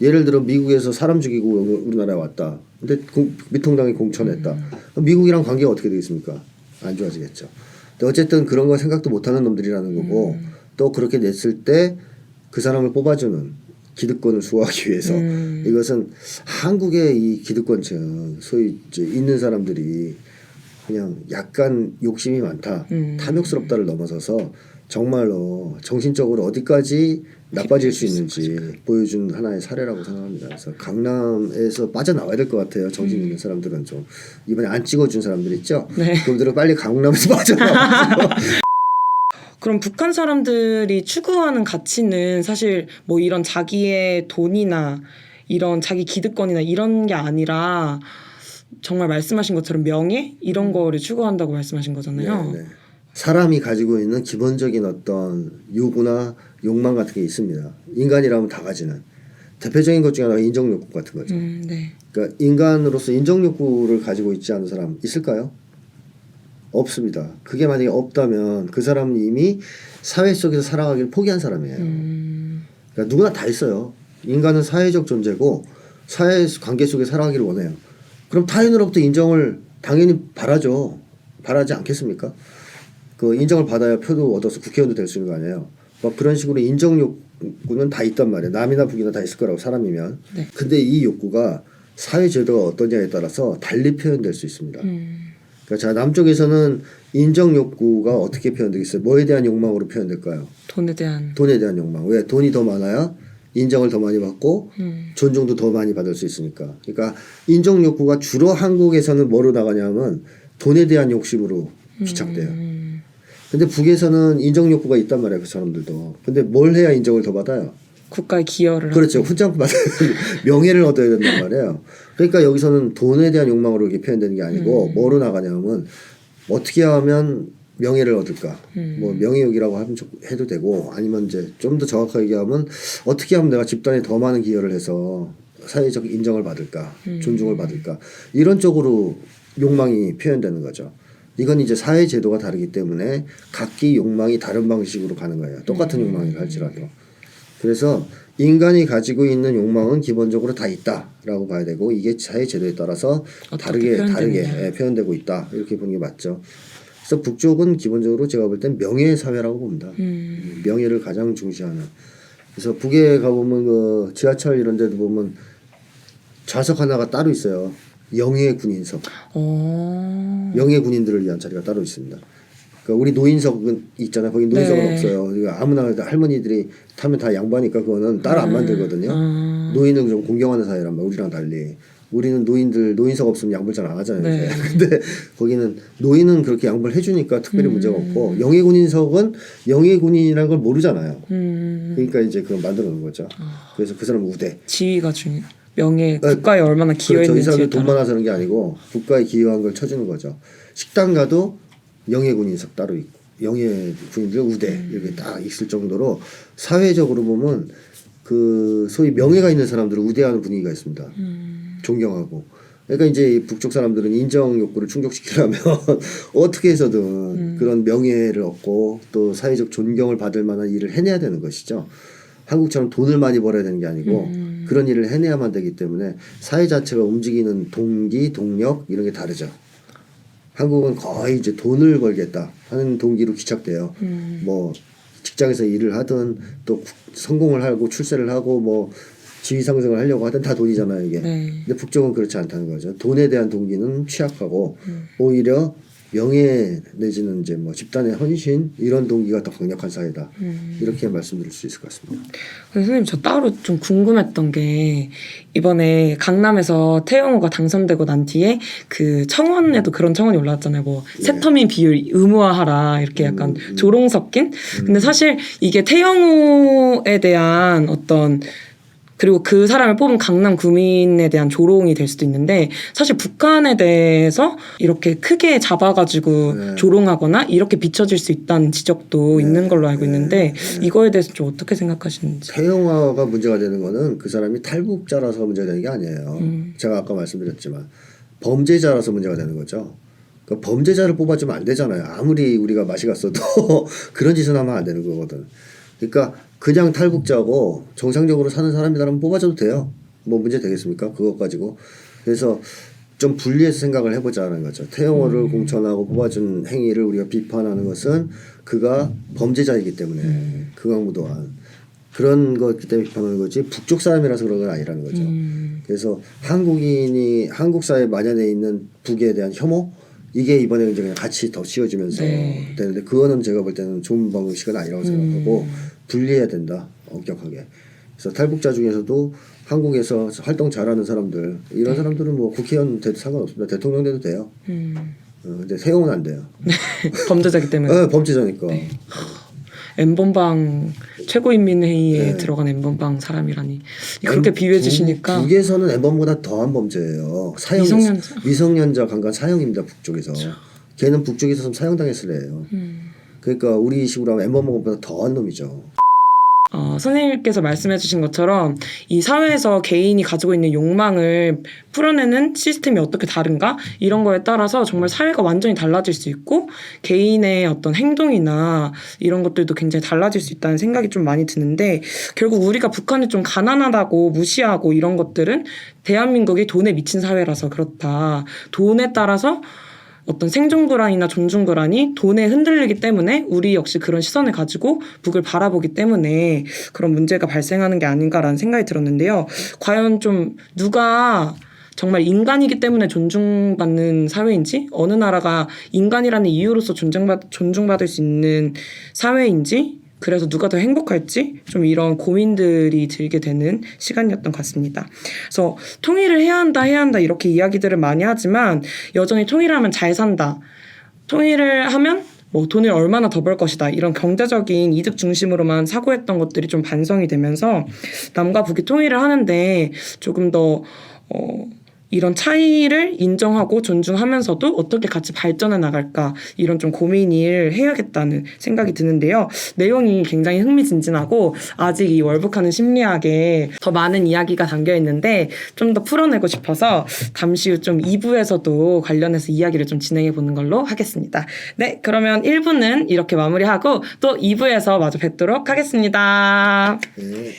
예를 들어 미국에서 사람 죽이고 우리나라에 왔다. 근데 미통당이 공천했다. 미국이랑 관계가 어떻게 되겠습니까? 안 좋아지겠죠. 근데 어쨌든 그런 거 생각도 못하는 놈들이라는 거고 또 그렇게 냈을 때 그 사람을 뽑아주는 기득권을 수호하기 위해서 이것은 한국의 이 기득권층 소위 이제 있는 사람들이 그냥 약간 욕심이 많다, 탐욕스럽다를 넘어서서 정말로 정신적으로 어디까지 나빠질 수 있는지 보여준 하나의 사례라고 생각합니다. 그래서 강남에서 빠져나와야 될 것 같아요. 정신 있는 사람들은 좀 이번에 안 찍어준 사람들 있죠. 그분들은 빨리 강남에서 빠져나와서 그럼 북한 사람들이 추구하는 가치는 사실 뭐 이런 자기의 돈이나 이런 자기 기득권이나 이런 게 아니라 정말 말씀하신 것처럼 명예 이런 거를 추구한다고 말씀하신 거잖아요. 네. 사람이 가지고 있는 기본적인 어떤 요구나 욕망 같은 게 있습니다. 인간이라면 다 가지는 대표적인 것 중에 하나가 인정욕구 같은 거죠. 그러니까 인간으로서 인정욕구를 가지고 있지 않은 사람 있을까요? 없습니다. 그게 만약에 없다면 그 사람은 이미 사회 속에서 살아가기를 포기한 사람이에요. 그러니까 누구나 다 있어요. 인간은 사회적 존재고 사회 관계 속에 살아가기를 원해요. 그럼 타인으로부터 인정을 당연히 바라죠. 바라지 않겠습니까? 그 인정을 받아야 표도 얻어서 국회의원도 될 수 있는 거 아니에요. 막 그런 식으로 인정 욕구는 다 있단 말이에요. 남이나 북이나 다 있을 거라고 사람이면. 네. 근데 근데 이 욕구가 사회 제도가 어떠냐에 따라서 달리 표현될 수 있습니다. 그러니까 자, 남쪽에서는 인정 욕구가 어떻게 표현되겠어요? 뭐에 대한 욕망으로 표현될까요? 돈에 대한 욕망. 왜? 돈이 더 많아야 인정을 더 많이 받고 존중도 더 많이 받을 수 있으니까. 그러니까 인정 욕구가 주로 한국에서는 뭐로 나가냐면 돈에 대한 욕심으로 귀착돼요. 근데 북에서는 인정 욕구가 있단 말이에요. 그 사람들도. 근데 뭘 해야 인정을 더 받아요? 국가에 기여를 그렇죠. 훈장 받아야 명예를 얻어야 된단 말이에요. 그러니까 여기서는 돈에 대한 욕망으로 이렇게 표현되는 게 아니고 뭐로 나가냐면 어떻게 하면 명예를 얻을까? 뭐 명예욕이라고 해도 되고 아니면 이제 좀 더 정확하게 얘기하면 어떻게 하면 내가 집단에 더 많은 기여를 해서 사회적 인정을 받을까? 존중을 받을까? 이런 쪽으로 욕망이 표현되는 거죠. 이건 이제 사회 제도가 다르기 때문에 각기 욕망이 다른 방식으로 가는 거예요. 똑같은 욕망이라 할지라도. 그래서 인간이 가지고 있는 욕망은 기본적으로 다 있다라고 봐야 되고 이게 사회 제도에 따라서 다르게 표현되고 있다 이렇게 보는 게 맞죠. 그래서 북쪽은 기본적으로 제가 볼 땐 명예 사회라고 봅니다. 명예를 가장 중시하는. 그래서 북에 가보면 그 지하철 이런 데도 보면 좌석 하나가 따로 있어요. 영예 군인석. 영예 군인들을 위한 자리가 따로 있습니다. 그러니까 우리 노인석은 있잖아요. 거기 노인석은 네. 없어요. 그러니까 아무나 할머니들이 타면 다 양반이니까 그거는 따로 안 만들거든요. 노인은 좀 공경하는 사회란 말이에요. 우리랑 달리. 우리는 노인석 없으면 양보를 잘 안 하잖아요. 네. 근데 거기는 노인은 그렇게 양보를 해주니까 특별히 문제가 없고 영예 군인석은 영예 군인이라는 걸 모르잖아요. 그러니까 이제 그걸 만들어 놓은 거죠. 그래서 그 사람은 우대. 지위가 중요. 명예 국가에 얼마나 기여했는지에 그렇죠. 이 사람이 돈 따라. 많아서 그런 게 아니고 국가에 기여한 걸 쳐주는 거죠. 식당 가도 영예 군인석 따로 있고 영예 군인들 우대 이렇게 딱 있을 정도로 사회적으로 보면 그 소위 명예가 있는 사람들을 우대하는 분위기가 있습니다. 존경하고. 그러니까 이제 북쪽 사람들은 인정 욕구를 충족시키려면 어떻게 해서든 그런 명예를 얻고 또 사회적 존경을 받을 만한 일을 해내야 되는 것이죠. 한국처럼 돈을 많이 벌어야 되는 게 아니고 그런 일을 해내야만 되기 때문에 사회 자체가 움직이는 동기, 동력 이런 게 다르죠. 한국은 거의 이제 돈을 벌겠다 하는 동기로 귀착돼요. 뭐 직장에서 일을 하든 또 성공을 하고 출세를 하고 뭐 지위 상승을 하려고 하든 다 돈이잖아요 이게. 네. 근데 북쪽은 그렇지 않다는 거죠. 돈에 대한 동기는 취약하고 오히려 명예 내지는 이제 뭐 집단의 헌신 이런 동기가 더 강력한 사회다. 이렇게 말씀드릴 수 있을 것 같습니다. 근데 선생님 저 따로 좀 궁금했던 게 이번에 강남에서 태영호가 당선되고 난 뒤에 그 청원에도 그런 청원이 올라왔잖아요. 뭐 세터민 비율 의무화하라 이렇게 약간 조롱 섞인. 근데 사실 이게 태영호에 대한 어떤 그리고 그 사람을 뽑은 강남 구민에 대한 조롱이 될 수도 있는데 사실 북한에 대해서 이렇게 크게 잡아가지고 조롱하거나 이렇게 비춰질 수 있다는 지적도 있는 걸로 알고 있는데 이거에 대해서 좀 어떻게 생각하시는지. 태영화가 문제가 되는 거는 그 사람이 탈북자라서 문제가 되는 게 아니에요. 제가 아까 말씀드렸지만 범죄자라서 문제가 되는 거죠. 그러니까 범죄자를 뽑아주면 안 되잖아요. 아무리 우리가 맛이 갔어도 그런 짓은 하면 안 되는 거거든. 그러니까 그냥 탈북자고 정상적으로 사는 사람이라면 뽑아줘도 돼요. 뭐 문제 되겠습니까? 그것 가지고. 그래서 좀 분리해서 생각을 해보자는 거죠. 태영호를 공천하고 뽑아준 행위를 우리가 비판하는 것은 그가 범죄자이기 때문에 극악무도한 그런 거기 때문에 비판하는 거지 북쪽 사람이라서 그런 건 아니라는 거죠. 그래서 한국인이 한국 사회에 만연해 있는 북에 대한 혐오 이게 이번에 이제 그냥 같이 더 씌워지면서 되는데 그거는 제가 볼 때는 좋은 방식은 아니라고 생각하고 분리해야 된다 엄격하게. 그래서 탈북자 중에서도 한국에서 활동 잘하는 사람들 이런 사람들은 뭐 국회의원 돼도 상관없습니다. 대통령 돼도 돼요. 근데 태영은 안 돼요. 범죄자기 때문에. 네, 범죄자니까. 네. N번방 최고인민회의에 들어간 N번방 사람이라니 그렇게 비유해 주시니까 북에서는 N번보다 더한 범죄예요. 미성년자 강간 사형입니다. 북쪽에서. 걔는 북쪽에서 사형당했을 애예요. 그러니까 우리 식으로 하면 N번보다 더한 놈이죠. 선생님께서 말씀해주신 것처럼 이 사회에서 개인이 가지고 있는 욕망을 풀어내는 시스템이 어떻게 다른가? 이런 거에 따라서 정말 사회가 완전히 달라질 수 있고 개인의 어떤 행동이나 이런 것들도 굉장히 달라질 수 있다는 생각이 좀 많이 드는데 결국 우리가 북한이 좀 가난하다고 무시하고 이런 것들은 대한민국이 돈에 미친 사회라서 그렇다. 돈에 따라서 어떤 생존 불안이나 존중 불안이 돈에 흔들리기 때문에 우리 역시 그런 시선을 가지고 북을 바라보기 때문에 그런 문제가 발생하는 게 아닌가라는 생각이 들었는데요. 과연 좀 누가 정말 인간이기 때문에 존중받는 사회인지 어느 나라가 인간이라는 이유로서 존중받을 수 있는 사회인지 그래서 누가 더 행복할지 좀 이런 고민들이 들게 되는 시간이었던 것 같습니다. 그래서 통일을 해야 한다 이렇게 이야기들을 많이 하지만 여전히 통일하면 잘 산다. 통일을 하면 뭐 돈을 얼마나 더 벌 것이다. 이런 경제적인 이득 중심으로만 사고했던 것들이 좀 반성이 되면서 남과 북이 통일을 하는데 조금 더 이런 차이를 인정하고 존중하면서도 어떻게 같이 발전해 나갈까 이런 좀 고민을 해야겠다는 생각이 드는데요. 내용이 굉장히 흥미진진하고 아직 이 월북하는 심리학에 더 많은 이야기가 담겨 있는데 좀 더 풀어내고 싶어서 잠시 후 좀 2부에서도 관련해서 이야기를 좀 진행해 보는 걸로 하겠습니다. 네, 그러면 1부는 이렇게 마무리하고 또 2부에서 마저 뵙도록 하겠습니다. 네.